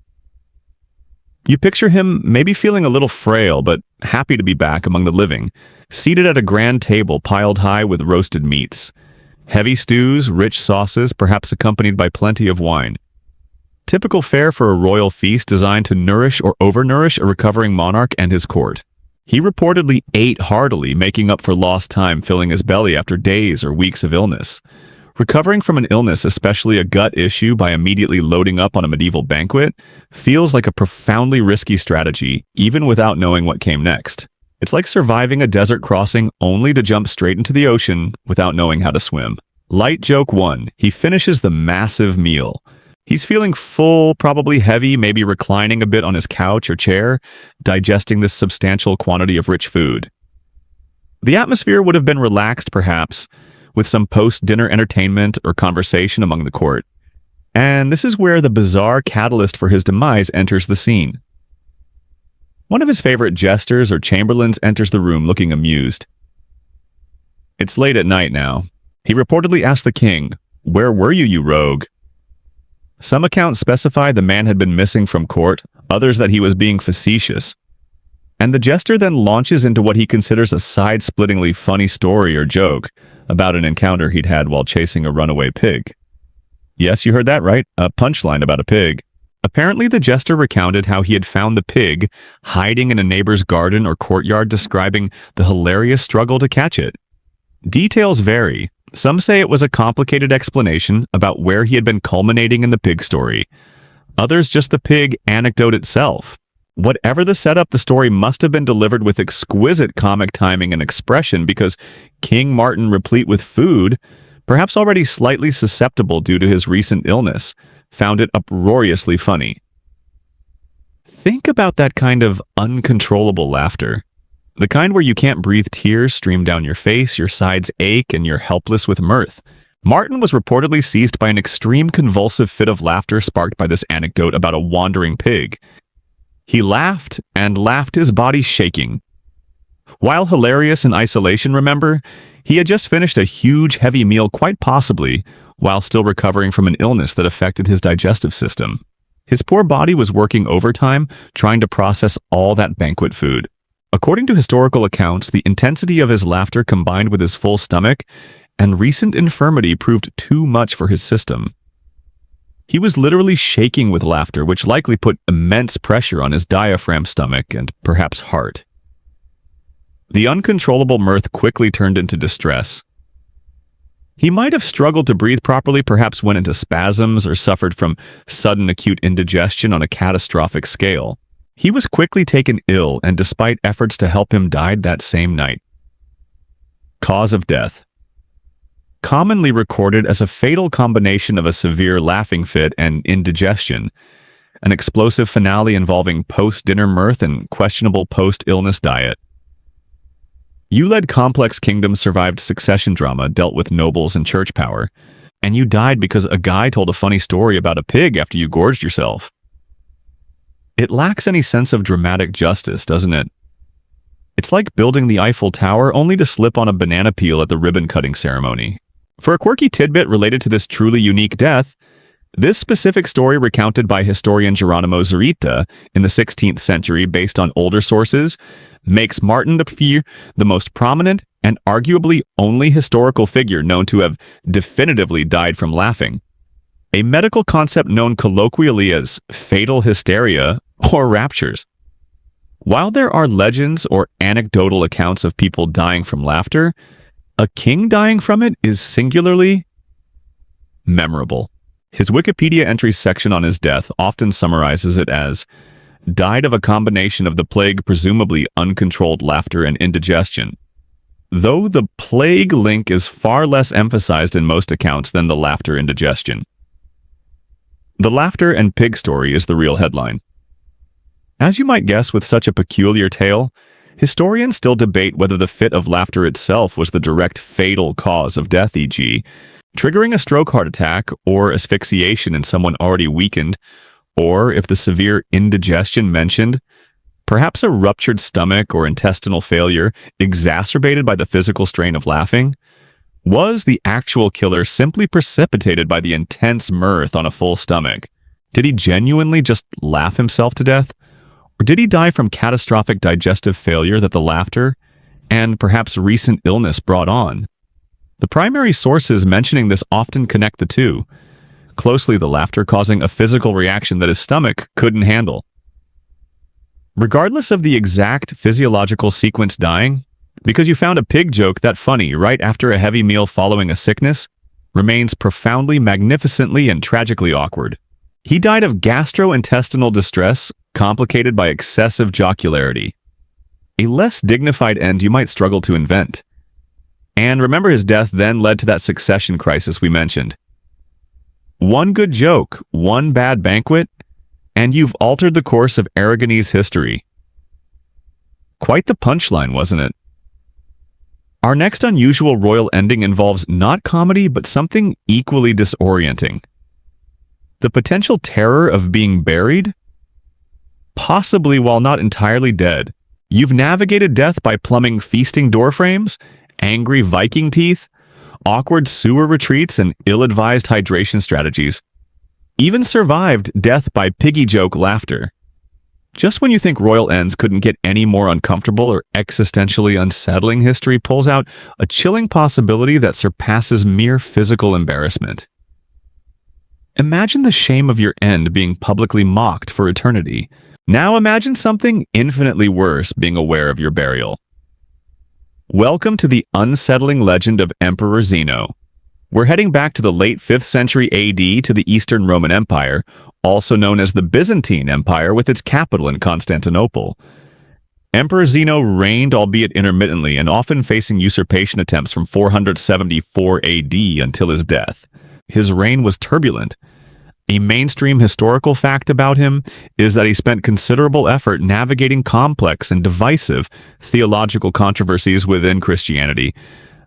S1: You picture him maybe feeling a little frail, but happy to be back among the living, seated at a grand table piled high with roasted meats, heavy stews, rich sauces, perhaps accompanied by plenty of wine. Typical fare for a royal feast designed to nourish or overnourish a recovering monarch and his court. He reportedly ate heartily, making up for lost time filling his belly after days or weeks of illness. Recovering from an illness, especially a gut issue, by immediately loading up on a medieval banquet feels like a profoundly risky strategy, even without knowing what came next. It's like surviving a desert crossing only to jump straight into the ocean without knowing how to swim. Light joke 1. He finishes the massive meal. He's feeling full, probably heavy, maybe reclining a bit on his couch or chair, digesting this substantial quantity of rich food. The atmosphere would have been relaxed, perhaps, with some post-dinner entertainment or conversation among the court. And this is where the bizarre catalyst for his demise enters the scene. One of his favorite jesters or chamberlains enters the room looking amused. It's late at night now. He reportedly asked the king, "Where were you, you rogue?" Some accounts specify the man had been missing from court, others that he was being facetious. And the jester then launches into what he considers a side-splittingly funny story or joke about an encounter he'd had while chasing a runaway pig. Yes, you heard that right, a punchline about a pig. Apparently, the jester recounted how he had found the pig hiding in a neighbor's garden or courtyard, describing the hilarious struggle to catch it. Details vary. Some say it was a complicated explanation about where he had been culminating in the pig story. Others just the pig anecdote itself. Whatever the setup, the story must have been delivered with exquisite comic timing and expression, because King Martin, replete with food, perhaps already slightly susceptible due to his recent illness, found it uproariously funny. Think about that kind of uncontrollable laughter. The kind where you can't breathe, tears stream down your face, your sides ache, and you're helpless with mirth. Martin was reportedly seized by an extreme convulsive fit of laughter sparked by this anecdote about a wandering pig. He laughed, and laughed, his body shaking. While hilarious in isolation, remember, he had just finished a huge, heavy meal, quite possibly, while still recovering from an illness that affected his digestive system. His poor body was working overtime, trying to process all that banquet food. According to historical accounts, the intensity of his laughter combined with his full stomach and recent infirmity proved too much for his system. He was literally shaking with laughter, which likely put immense pressure on his diaphragm, stomach, and perhaps heart. The uncontrollable mirth quickly turned into distress. He might have struggled to breathe properly, perhaps went into spasms, or suffered from sudden acute indigestion on a catastrophic scale. He was quickly taken ill, and despite efforts to help him, died that same night. Cause of death. Commonly recorded as a fatal combination of a severe laughing fit and indigestion, an explosive finale involving post-dinner mirth and questionable post-illness diet. You led complex kingdoms, survived succession drama, dealt with nobles and church power, and you died because a guy told a funny story about a pig after you gorged yourself. It lacks any sense of dramatic justice, doesn't it? It's like building the Eiffel Tower only to slip on a banana peel at the ribbon-cutting ceremony. For a quirky tidbit related to this truly unique death, this specific story, recounted by historian Geronimo Zurita in the 16th century based on older sources, makes Martin IV the most prominent and arguably only historical figure known to have definitively died from laughing, a medical concept known colloquially as fatal hysteria or raptures. While there are legends or anecdotal accounts of people dying from laughter, a king dying from it is singularly memorable. His Wikipedia entries section on his death often summarizes it as, died of a combination of the plague, presumably uncontrolled laughter and indigestion. Though the plague link is far less emphasized in most accounts than the laughter indigestion. The laughter and pig story is the real headline. As you might guess with such a peculiar tale, historians still debate whether the fit of laughter itself was the direct fatal cause of death, e.g., triggering a stroke, heart attack, or asphyxiation in someone already weakened, or if the severe indigestion mentioned, perhaps a ruptured stomach or intestinal failure exacerbated by the physical strain of laughing. Was the actual killer simply precipitated by the intense mirth on a full stomach? Did he genuinely just laugh himself to death? Or did he die from catastrophic digestive failure that the laughter and perhaps recent illness brought on? The primary sources mentioning this often connect the two, closely the laughter causing a physical reaction that his stomach couldn't handle. Regardless of the exact physiological sequence dying, because you found a pig joke that funny right after a heavy meal following a sickness, remains profoundly, magnificently, and tragically awkward. He died of gastrointestinal distress, complicated by excessive jocularity. A less dignified end you might struggle to invent. And remember, his death then led to that succession crisis we mentioned. One good joke, one bad banquet, and you've altered the course of Aragonese history. Quite the punchline, wasn't it? Our next unusual royal ending involves not comedy, but something equally disorienting. The potential terror of being buried? Possibly while not entirely dead. You've navigated death by plumbing feasting doorframes, angry Viking teeth, awkward sewer retreats, and ill-advised hydration strategies. Even survived death by piggy joke laughter. Just when you think royal ends couldn't get any more uncomfortable or existentially unsettling, history pulls out a chilling possibility that surpasses mere physical embarrassment. Imagine the shame of your end being publicly mocked for eternity. Now imagine something infinitely worse being aware of your burial. Welcome to the unsettling legend of Emperor Zeno. We're heading back to the late 5th century AD to the Eastern Roman Empire, also known as the Byzantine Empire, with its capital in Constantinople. Emperor Zeno reigned, albeit intermittently, and often facing usurpation attempts from 474 AD until his death. His reign was turbulent. A mainstream historical fact about him is that he spent considerable effort navigating complex and divisive theological controversies within Christianity,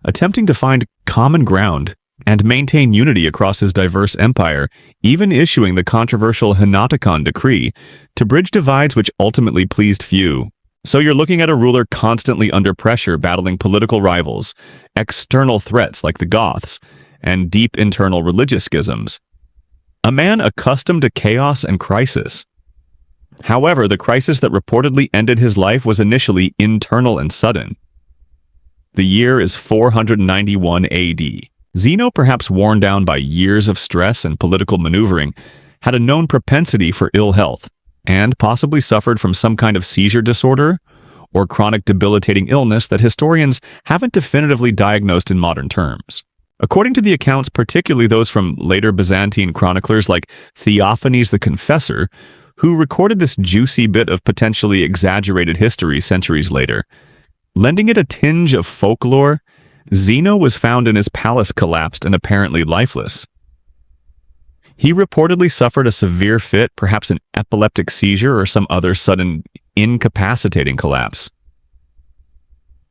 S1: attempting to find common ground and maintain unity across his diverse empire, even issuing the controversial Henoticon decree to bridge divides which ultimately pleased few. So you're looking at a ruler constantly under pressure, battling political rivals, external threats like the Goths, and deep internal religious schisms. A man accustomed to chaos and crisis. However, the crisis that reportedly ended his life was initially internal and sudden. The year is 491 AD. Zeno, perhaps worn down by years of stress and political maneuvering, had a known propensity for ill health, and possibly suffered from some kind of seizure disorder or chronic debilitating illness that historians haven't definitively diagnosed in modern terms. According to the accounts, particularly those from later Byzantine chroniclers like Theophanes the Confessor, who recorded this juicy bit of potentially exaggerated history centuries later, lending it a tinge of folklore, Zeno was found in his palace collapsed and apparently lifeless. He reportedly suffered a severe fit, perhaps an epileptic seizure or some other sudden incapacitating collapse.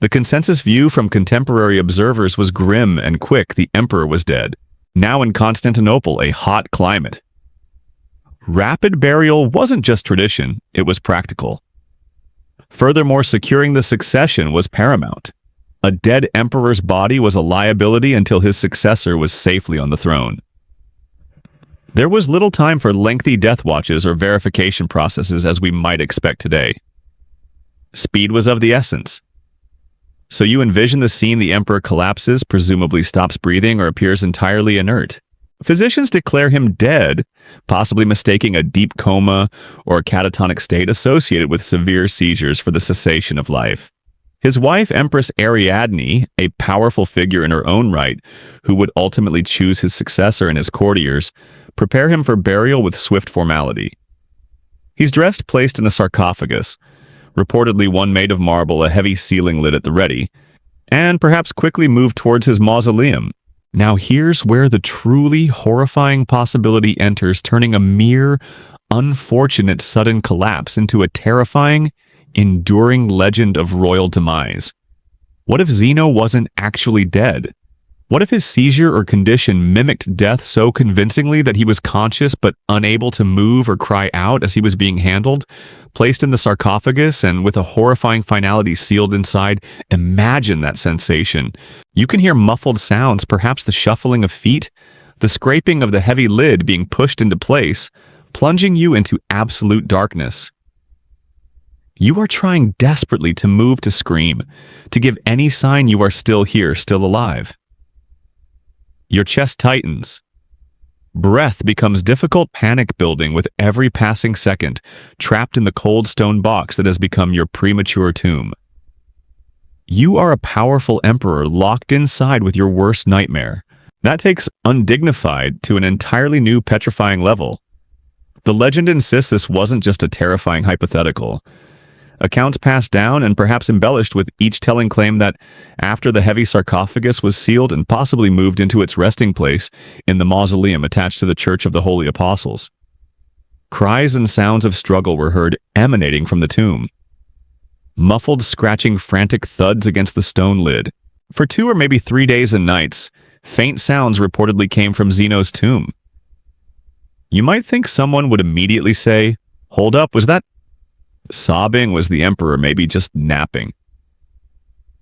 S1: The consensus view from contemporary observers was grim and quick. The emperor was dead. Now in Constantinople, a hot climate. Rapid burial wasn't just tradition, it was practical. Furthermore, securing the succession was paramount. A dead emperor's body was a liability until his successor was safely on the throne. There was little time for lengthy death watches or verification processes as we might expect today. Speed was of the essence. So you envision the scene: the emperor collapses, presumably stops breathing, or appears entirely inert. Physicians declare him dead, possibly mistaking a deep coma or a catatonic state associated with severe seizures for the cessation of life. His wife, Empress Ariadne, a powerful figure in her own right, who would ultimately choose his successor and his courtiers, prepare him for burial with swift formality. He's dressed, placed in a sarcophagus, reportedly one made of marble, a heavy ceiling lid at the ready, and perhaps quickly moved towards his mausoleum. Now here's where the truly horrifying possibility enters, turning a mere, unfortunate sudden collapse into a terrifying, enduring legend of royal demise. What if Zeno wasn't actually dead? What if his seizure or condition mimicked death so convincingly that he was conscious but unable to move or cry out as he was being handled, placed in the sarcophagus and with a horrifying finality sealed inside? Imagine that sensation. You can hear muffled sounds, perhaps the shuffling of feet, the scraping of the heavy lid being pushed into place, plunging you into absolute darkness. You are trying desperately to move, to scream, to give any sign you are still here, still alive. Your chest tightens. Breath becomes difficult, panic building with every passing second, trapped in the cold stone box that has become your premature tomb. You are a powerful emperor locked inside with your worst nightmare. That takes undignified to an entirely new petrifying level. The legend insists this wasn't just a terrifying hypothetical. Accounts passed down and perhaps embellished, with each telling claim that after the heavy sarcophagus was sealed and possibly moved into its resting place in the mausoleum attached to the Church of the Holy Apostles, cries and sounds of struggle were heard emanating from the tomb. Muffled, scratching, frantic thuds against the stone lid. For 2 or maybe 3 days and nights, faint sounds reportedly came from Zeno's tomb. You might think someone would immediately say, "Hold up, was that sobbing? Was the emperor maybe just napping?"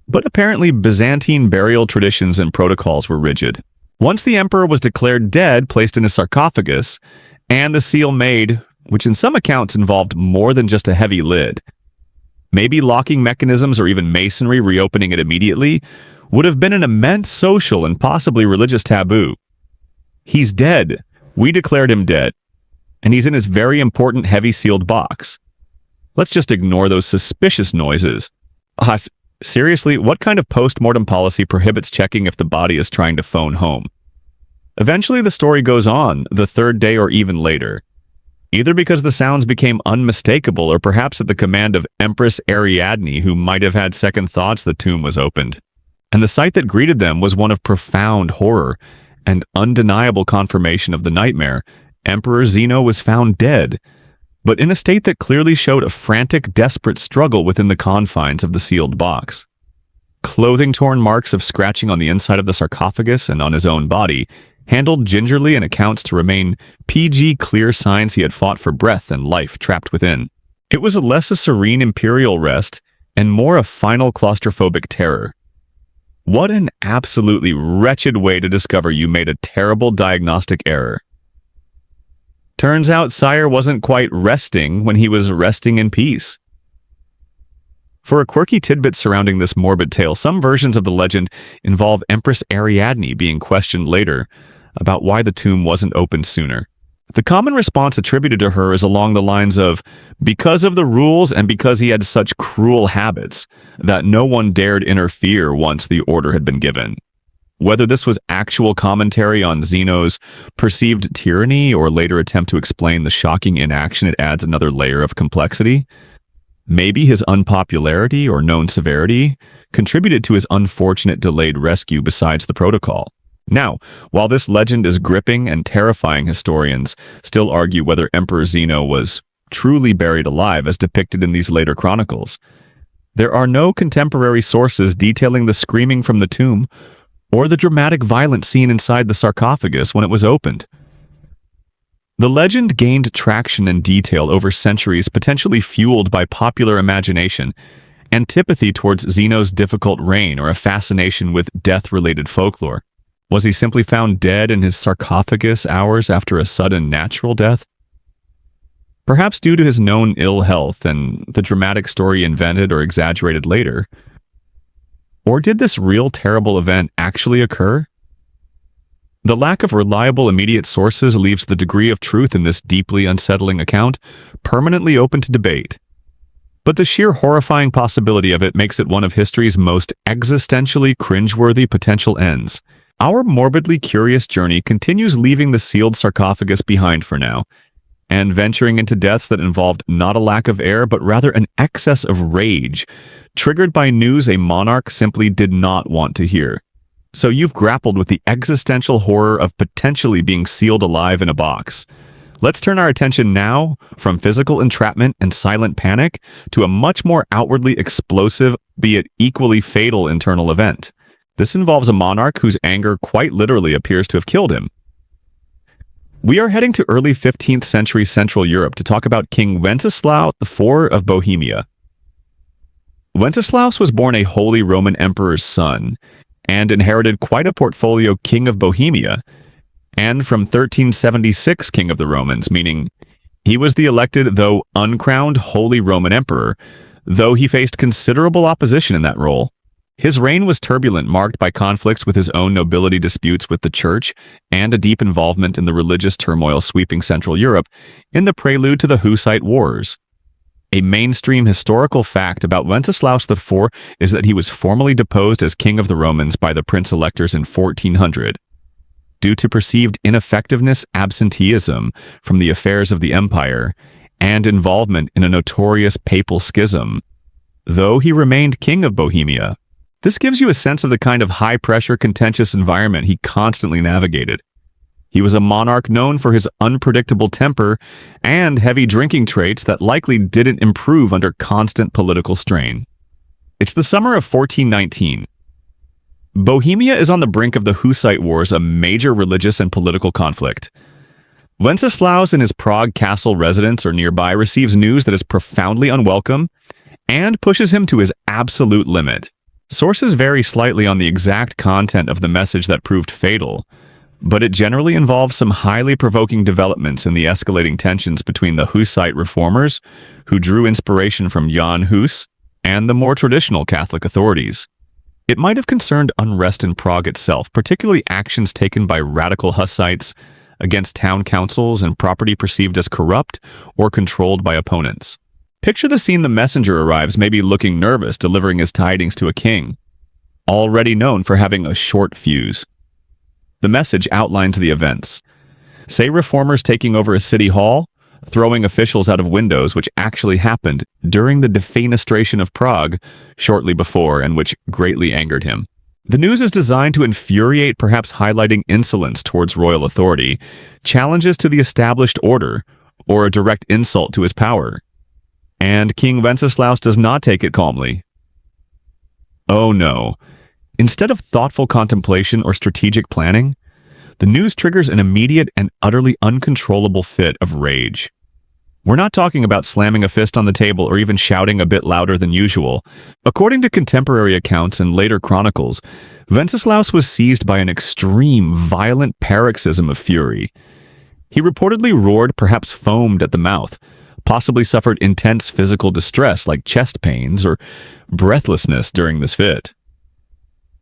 S1: But apparently Byzantine burial traditions and protocols were rigid. Once the emperor was declared dead, placed in a sarcophagus, and the seal made, which in some accounts involved more than just a heavy lid, maybe locking mechanisms or even masonry reopening it immediately, would have been an immense social and possibly religious taboo. He's dead. We declared him dead. And he's in his very important heavy sealed box. Let's just ignore those suspicious noises. Seriously, what kind of post-mortem policy prohibits checking if the body is trying to phone home? Eventually, the story goes on, the 3rd day or even later. Either because the sounds became unmistakable or perhaps at the command of Empress Ariadne, who might have had second thoughts, the tomb was opened. And the sight that greeted them was one of profound horror and undeniable confirmation of the nightmare. Emperor Zeno was found dead, but in a state that clearly showed a frantic, desperate struggle within the confines of the sealed box. Clothing-torn marks of scratching on the inside of the sarcophagus and on his own body, handled gingerly in accounts to remain PG, clear signs he had fought for breath and life trapped within. It was less a serene imperial rest and more a final claustrophobic terror. What an absolutely wretched way to discover you made a terrible diagnostic error. Turns out Sire wasn't quite resting when he was resting in peace. For a quirky tidbit surrounding this morbid tale, some versions of the legend involve Empress Ariadne being questioned later about why the tomb wasn't opened sooner. The common response attributed to her is along the lines of, because of the rules and because he had such cruel habits that no one dared interfere once the order had been given. Whether this was actual commentary on Zeno's perceived tyranny or later attempt to explain the shocking inaction, it adds another layer of complexity. Maybe his unpopularity or known severity contributed to his unfortunate delayed rescue besides the protocol. Now, while this legend is gripping and terrifying, historians still argue whether Emperor Zeno was truly buried alive as depicted in these later chronicles. There are no contemporary sources detailing the screaming from the tomb or the dramatic violent scene inside the sarcophagus when it was opened. The legend gained traction and detail over centuries, potentially fueled by popular imagination, antipathy towards Zeno's difficult reign, or a fascination with death-related folklore. Was he simply found dead in his sarcophagus hours after a sudden natural death? Perhaps due to his known ill health and the dramatic story invented or exaggerated later. Or did this real terrible event actually occur? The lack of reliable immediate sources leaves the degree of truth in this deeply unsettling account permanently open to debate. But the sheer horrifying possibility of it makes it one of history's most existentially cringeworthy potential ends. Our morbidly curious journey continues, leaving the sealed sarcophagus behind for now, and venturing into deaths that involved not a lack of air, but rather an excess of rage, triggered by news a monarch simply did not want to hear. So you've grappled with the existential horror of potentially being sealed alive in a box. Let's turn our attention now from physical entrapment and silent panic to a much more outwardly explosive, be it equally fatal internal event. This involves a monarch whose anger quite literally appears to have killed him. We are heading to early 15th century Central Europe to talk about King Wenceslaus IV of Bohemia. Wenceslaus was born a Holy Roman Emperor's son and inherited quite a portfolio King of Bohemia, and from 1376 King of the Romans, meaning he was the elected, though uncrowned, Holy Roman Emperor, though he faced considerable opposition in that role. His reign was turbulent, marked by conflicts with his own nobility, disputes with the church, and a deep involvement in the religious turmoil sweeping Central Europe in the prelude to the Hussite Wars. A mainstream historical fact about Wenceslaus IV is that he was formally deposed as King of the Romans by the prince-electors in 1400. Due to perceived ineffectiveness, absenteeism from the affairs of the empire, and involvement in a notorious papal schism, though he remained King of Bohemia. This gives you a sense of the kind of high-pressure, contentious environment he constantly navigated. He was a monarch known for his unpredictable temper and heavy drinking traits that likely didn't improve under constant political strain. It's the summer of 1419. Bohemia is on the brink of the Hussite Wars, a major religious and political conflict. Wenceslaus in his Prague castle residence or nearby receives news that is profoundly unwelcome and pushes him to his absolute limit. Sources vary slightly on the exact content of the message that proved fatal, but it generally involves some highly provoking developments in the escalating tensions between the Hussite reformers, who drew inspiration from Jan Hus, and the more traditional Catholic authorities. It might have concerned unrest in Prague itself, particularly actions taken by radical Hussites against town councils and property perceived as corrupt or controlled by opponents. Picture the scene: the messenger arrives, maybe looking nervous, delivering his tidings to a king, already known for having a short fuse. The message outlines the events. Say reformers taking over a city hall, throwing officials out of windows, which actually happened during the defenestration of Prague shortly before, and which greatly angered him. The news is designed to infuriate, perhaps highlighting insolence towards royal authority, challenges to the established order, or a direct insult to his power. And King Wenceslaus does not take it calmly. Oh no. Instead of thoughtful contemplation or strategic planning, the news triggers an immediate and utterly uncontrollable fit of rage. We're not talking about slamming a fist on the table or even shouting a bit louder than usual. According to contemporary accounts and later chronicles, Wenceslaus was seized by an extreme, violent paroxysm of fury. He reportedly roared, perhaps foamed at the mouth, possibly suffered intense physical distress like chest pains or breathlessness during this fit.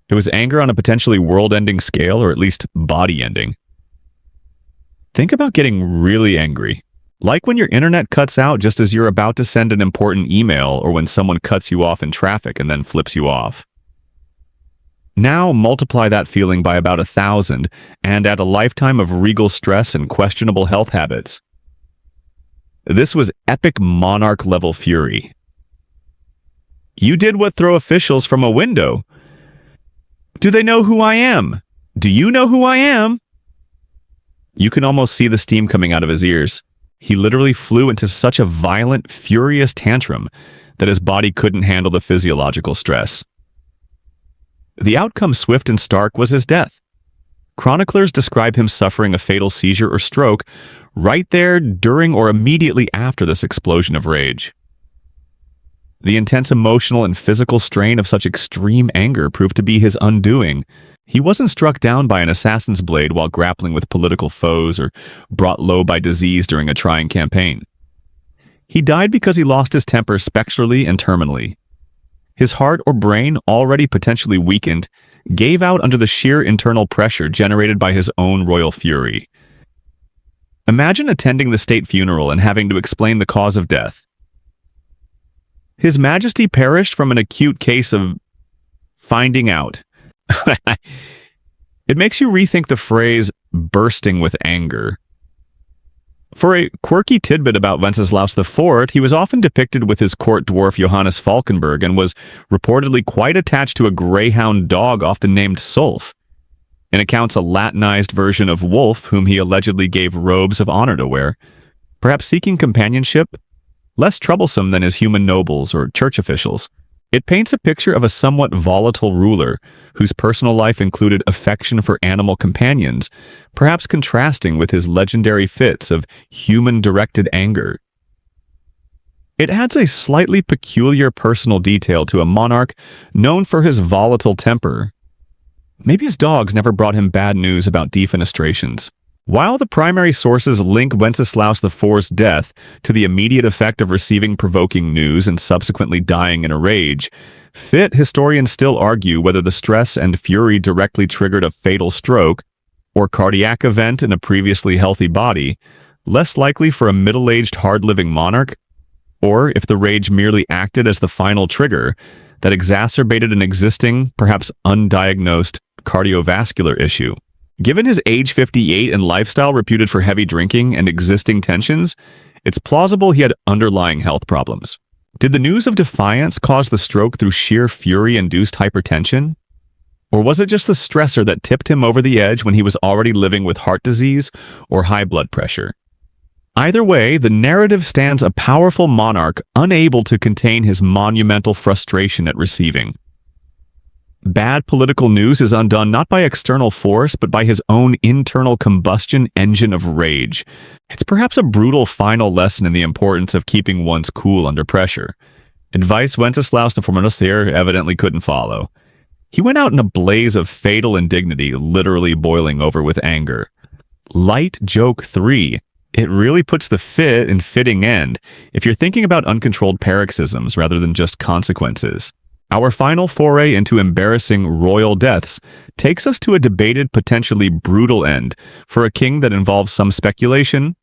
S1: It was anger on a potentially world-ending scale, or at least body-ending. Think about getting really angry. Like when your internet cuts out just as you're about to send an important email, or when someone cuts you off in traffic and then flips you off. Now multiply that feeling by about 1,000 and add a lifetime of regal stress and questionable health habits. This was epic monarch-level fury. You did what throw officials from a window. Do they know who I am? Do you know who I am? You can almost see the steam coming out of his ears. He literally flew into such a violent, furious tantrum that his body couldn't handle the physiological stress. The outcome, swift and stark, was his death. Chroniclers describe him suffering a fatal seizure or stroke right there during or immediately after this explosion of rage. The intense emotional and physical strain of such extreme anger proved to be his undoing. He wasn't struck down by an assassin's blade while grappling with political foes or brought low by disease during a trying campaign. He died because he lost his temper spectrally and terminally. His heart or brain, already potentially weakened, gave out under the sheer internal pressure generated by his own royal fury. Imagine attending the state funeral and having to explain the cause of death. His Majesty perished from an acute case of finding out. It makes you rethink the phrase bursting with anger. For a quirky tidbit about Wenceslaus IV, he was often depicted with his court dwarf Johannes Falkenberg and was reportedly quite attached to a greyhound dog often named Sulf. In accounts, a Latinized version of Wolf, whom he allegedly gave robes of honor to wear, perhaps seeking companionship, less troublesome than his human nobles or church officials. It paints a picture of a somewhat volatile ruler whose personal life included affection for animal companions, perhaps contrasting with his legendary fits of human-directed anger. It adds a slightly peculiar personal detail to a monarch known for his volatile temper. Maybe his dogs never brought him bad news about defenestrations. While the primary sources link Wenceslaus IV's death to the immediate effect of receiving provoking news and subsequently dying in a rage, fit historians still argue whether the stress and fury directly triggered a fatal stroke or cardiac event in a previously healthy body, less likely for a middle-aged, hard-living monarch, or if the rage merely acted as the final trigger that exacerbated an existing, perhaps undiagnosed, cardiovascular issue. Given his age 58 and lifestyle reputed for heavy drinking and existing tensions, it's plausible he had underlying health problems. Did the news of defiance cause the stroke through sheer fury-induced hypertension? Or was it just the stressor that tipped him over the edge when he was already living with heart disease or high blood pressure? Either way, the narrative stands a powerful monarch unable to contain his monumental frustration at receiving. Bad political news is undone not by external force, but by his own internal combustion engine of rage. It's perhaps a brutal final lesson in the importance of keeping one's cool under pressure. Advice Wenceslaus IV evidently couldn't follow. He went out in a blaze of fatal indignity, literally boiling over with anger. Light joke 3. It really puts the fit in fitting end if you're thinking about uncontrolled paroxysms rather than just consequences. Our final foray into embarrassing royal deaths takes us to a debated, potentially brutal end for a king that involves some speculation,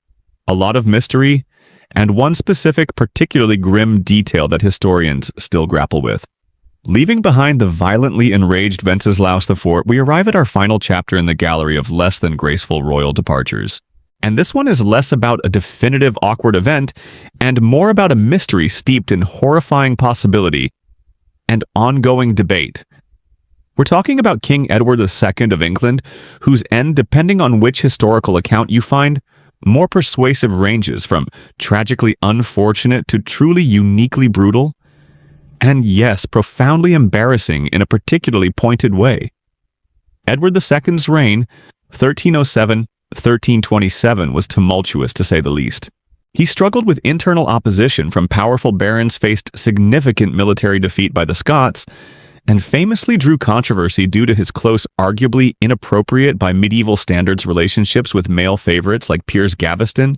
S1: a lot of mystery, and one specific, particularly grim detail that historians still grapple with. Leaving behind the violently enraged Wenceslaus IV, we arrive at our final chapter in the gallery of less than graceful royal departures. And this one is less about a definitive awkward event and more about a mystery steeped in horrifying possibility and ongoing debate. We're talking about King Edward II of England, whose end, depending on which historical account you find, more persuasive ranges from tragically unfortunate to truly uniquely brutal, and yes, profoundly embarrassing in a particularly pointed way. Edward II's reign, 1307-1327, was tumultuous to say the least. He struggled with internal opposition from powerful barons, faced significant military defeat by the Scots, and famously drew controversy due to his close, arguably inappropriate by medieval standards relationships with male favorites like Piers Gaveston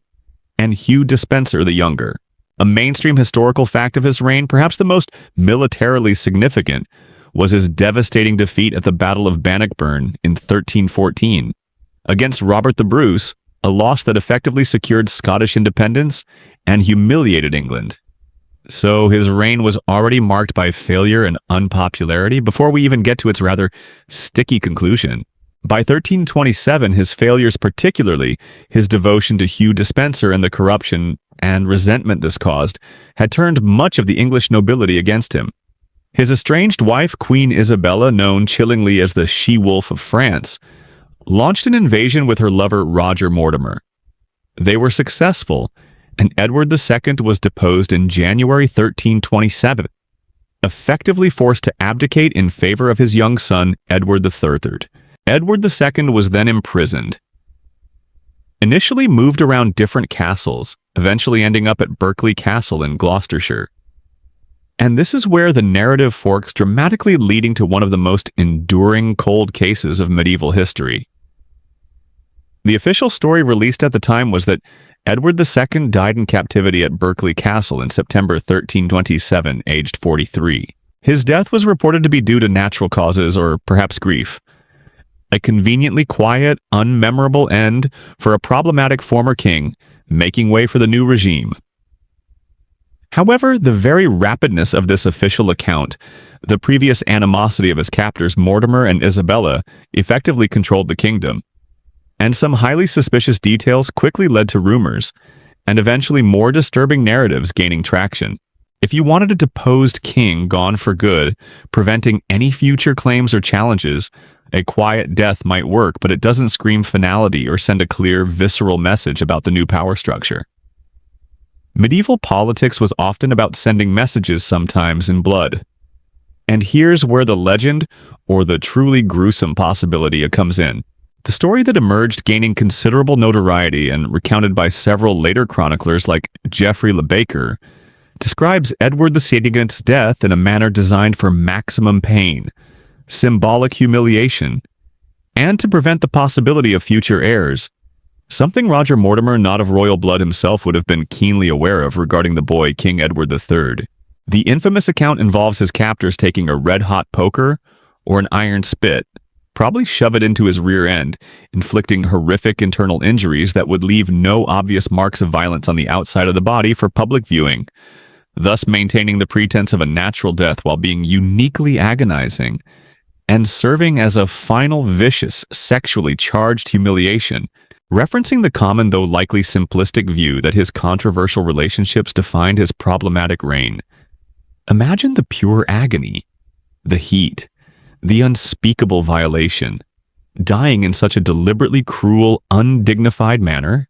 S1: and Hugh Despenser the Younger. A mainstream historical fact of his reign, perhaps the most militarily significant, was his devastating defeat at the Battle of Bannockburn in 1314 against Robert the Bruce, a loss that effectively secured Scottish independence and humiliated England. So his reign was already marked by failure and unpopularity before we even get to its rather sticky conclusion. By 1327, his failures, particularly his devotion to Hugh Despenser and the corruption and resentment this caused, had turned much of the English nobility against him. His estranged wife, Queen Isabella, known chillingly as the She-Wolf of France, launched an invasion with her lover Roger Mortimer. They were successful, and Edward II was deposed in January 1327, effectively forced to abdicate in favor of his young son, Edward III. Edward II was then imprisoned. Initially moved around different castles, eventually ending up at Berkeley Castle in Gloucestershire. And this is where the narrative forks, dramatically leading to one of the most enduring cold cases of medieval history. The official story released at the time was that Edward II died in captivity at Berkeley Castle in September 1327, aged 43. His death was reported to be due to natural causes or perhaps grief. A conveniently quiet, unmemorable end for a problematic former king, making way for the new regime. However, the very rapidness of this official account, the previous animosity of his captors Mortimer and Isabella, effectively controlled the kingdom. And some highly suspicious details quickly led to rumors, and eventually more disturbing narratives gaining traction. If you wanted a deposed king gone for good, preventing any future claims or challenges, a quiet death might work, but it doesn't scream finality or send a clear, visceral message about the new power structure. Medieval politics was often about sending messages, sometimes in blood. And here's where the legend, or the truly gruesome possibility, comes in. The story that emerged gaining considerable notoriety and recounted by several later chroniclers like Geoffrey Le Baker describes Edward VII's death in a manner designed for maximum pain, symbolic humiliation, and to prevent the possibility of future heirs. Something Roger Mortimer, not of royal blood himself, would have been keenly aware of regarding the boy King Edward III. The infamous account involves his captors taking a red-hot poker or an iron spit, probably shove it into his rear end, inflicting horrific internal injuries that would leave no obvious marks of violence on the outside of the body for public viewing, thus maintaining the pretense of a natural death while being uniquely agonizing, and serving as a final vicious, sexually charged humiliation, referencing the common though likely simplistic view that his controversial relationships defined his problematic reign. Imagine the pure agony, the heat, the unspeakable violation, dying in such a deliberately cruel, undignified manner.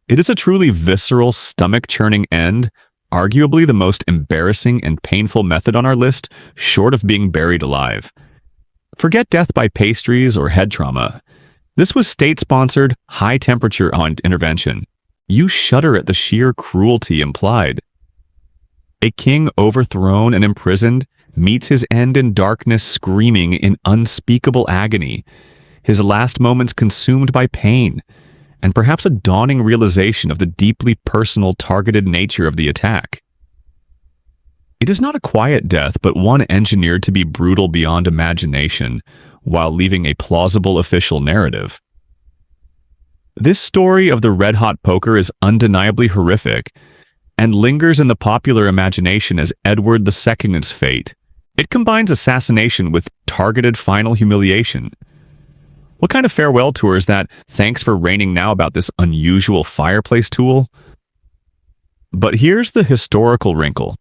S1: It is a truly visceral, stomach-churning end, arguably the most embarrassing and painful method on our list, short of being buried alive. Forget death by pastries or head trauma. This was state-sponsored, high-temperature intervention. You shudder at the sheer cruelty implied. A king overthrown and imprisoned meets his end in darkness, screaming in unspeakable agony, his last moments consumed by pain, and perhaps a dawning realization of the deeply personal, targeted nature of the attack. It is not a quiet death, but one engineered to be brutal beyond imagination, while leaving a plausible official narrative. This story of the red-hot poker is undeniably horrific, and lingers in the popular imagination as Edward II's fate. It combines assassination with targeted final humiliation. What kind of farewell tour is that? Thanks for reigning now about this unusual fireplace tool? But here's the historical wrinkle.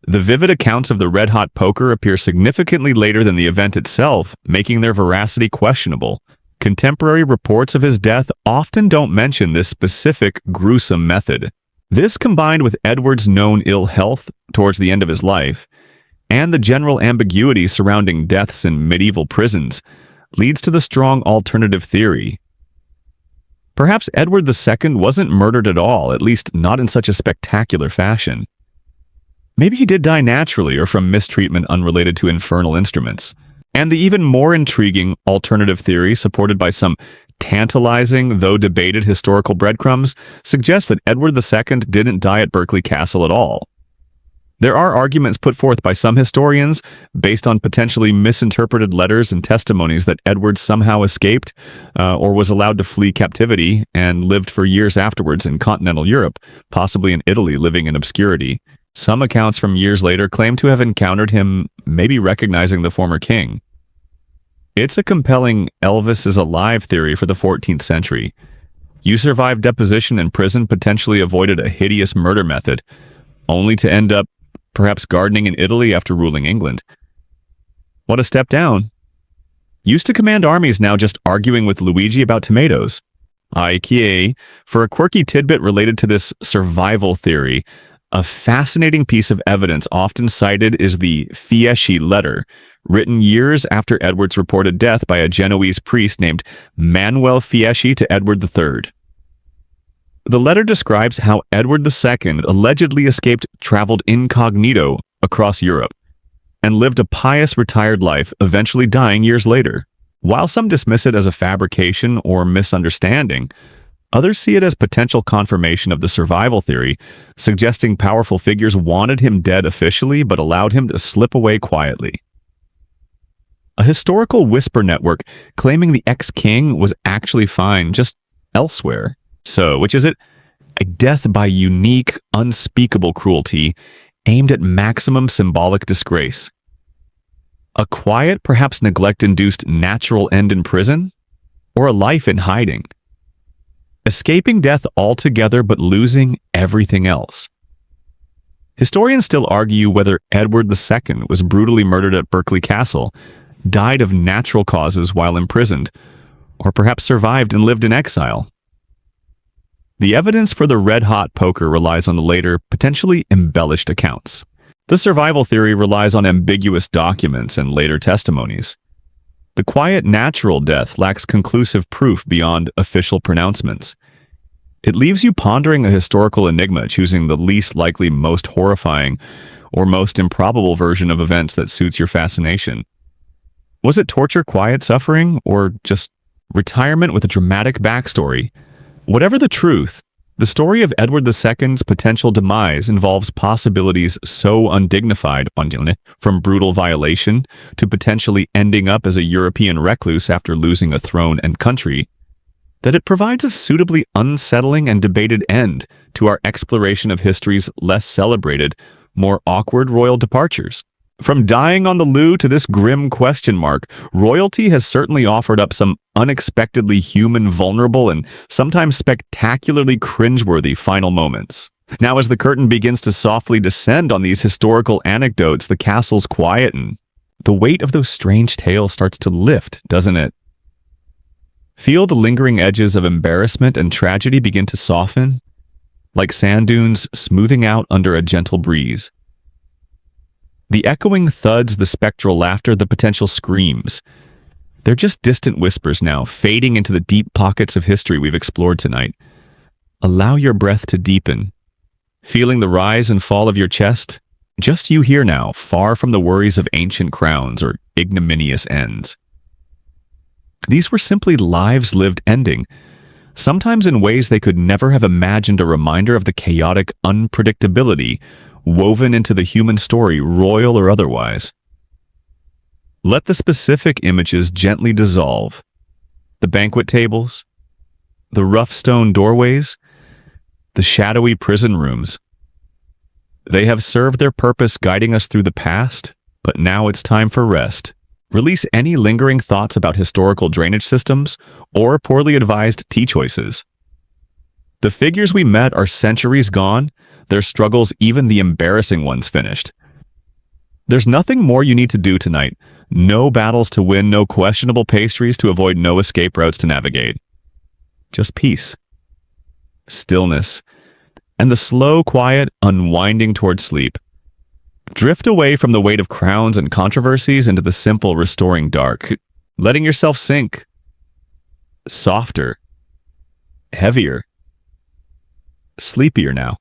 S1: The vivid accounts of the red-hot poker appear significantly later than the event itself, making their veracity questionable. Contemporary reports of his death often don't mention this specific, gruesome method. This, combined with Edward's known ill health towards the end of his life, and the general ambiguity surrounding deaths in medieval prisons, leads to the strong alternative theory. Perhaps Edward II wasn't murdered at all, at least not in such a spectacular fashion. Maybe he did die naturally or from mistreatment unrelated to infernal instruments. And the even more intriguing alternative theory, supported by some tantalizing, though debated historical breadcrumbs, suggests that Edward II didn't die at Berkeley Castle at all. There are arguments put forth by some historians, based on potentially misinterpreted letters and testimonies, that Edward somehow escaped or was allowed to flee captivity and lived for years afterwards in continental Europe, possibly in Italy, living in obscurity. Some accounts from years later claim to have encountered him, maybe recognizing the former king. It's a compelling Elvis is alive theory for the 14th century. You survived deposition in prison, potentially avoided a hideous murder method, only to end up perhaps gardening in Italy after ruling England. What a step down. Used to command armies, now just arguing with Luigi about tomatoes. IKEA, for a quirky tidbit related to this survival theory, a fascinating piece of evidence often cited is the Fieschi letter, written years after Edward's reported death by a Genoese priest named Manuel Fieschi to Edward III. The letter describes how Edward II allegedly traveled incognito across Europe, and lived a pious retired life, eventually dying years later. While some dismiss it as a fabrication or misunderstanding, others see it as potential confirmation of the survival theory, suggesting powerful figures wanted him dead officially but allowed him to slip away quietly. A historical whisper network claiming the ex-king was actually fine just elsewhere. So, which is it? a death by unique, unspeakable cruelty aimed at maximum symbolic disgrace. A quiet, perhaps neglect-induced natural end in prison? Or a life in hiding? Escaping death altogether but losing everything else. Historians still argue whether Edward II was brutally murdered at Berkeley Castle, died of natural causes while imprisoned, or perhaps survived and lived in exile. The evidence for the red-hot poker relies on the later, potentially embellished accounts. The survival theory relies on ambiguous documents and later testimonies. The quiet natural death lacks conclusive proof beyond official pronouncements. It leaves you pondering a historical enigma, choosing the least likely, most horrifying, or most improbable version of events that suits your fascination. Was it torture, quiet suffering, or just retirement with a dramatic backstory? Whatever the truth, the story of Edward II's potential demise involves possibilities so undignified, from brutal violation to potentially ending up as a European recluse after losing a throne and country, that it provides a suitably unsettling and debated end to our exploration of history's less celebrated, more awkward royal departures. From dying on the loo to this grim question mark, royalty has certainly offered up some unexpectedly human, vulnerable, and sometimes spectacularly cringeworthy final moments. Now, as the curtain begins to softly descend on these historical anecdotes, the castle's quiet and the weight of those strange tales starts to lift, doesn't it? Feel the lingering edges of embarrassment and tragedy begin to soften, like sand dunes smoothing out under a gentle breeze. The echoing thuds, the spectral laughter, the potential screams. They're just distant whispers now, fading into the deep pockets of history we've explored tonight. Allow your breath to deepen. Feeling the rise and fall of your chest? Just you here now, far from the worries of ancient crowns or ignominious ends. These were simply lives lived ending, sometimes in ways they could never have imagined, a reminder of the chaotic unpredictability woven into the human story, royal or otherwise. Let the specific images gently dissolve. The banquet tables, the rough stone doorways, the shadowy prison rooms. They have served their purpose guiding us through the past, but now it's time for rest. Release any lingering thoughts about historical drainage systems or poorly advised tea choices. The figures we met are centuries gone, their struggles, even the embarrassing ones, finished. There's nothing more you need to do tonight. No battles to win, no questionable pastries to avoid, no escape routes to navigate. Just peace, stillness, and the slow, quiet unwinding towards sleep. Drift away from the weight of crowns and controversies into the simple, restoring dark, letting yourself sink. Softer, heavier, sleepier now.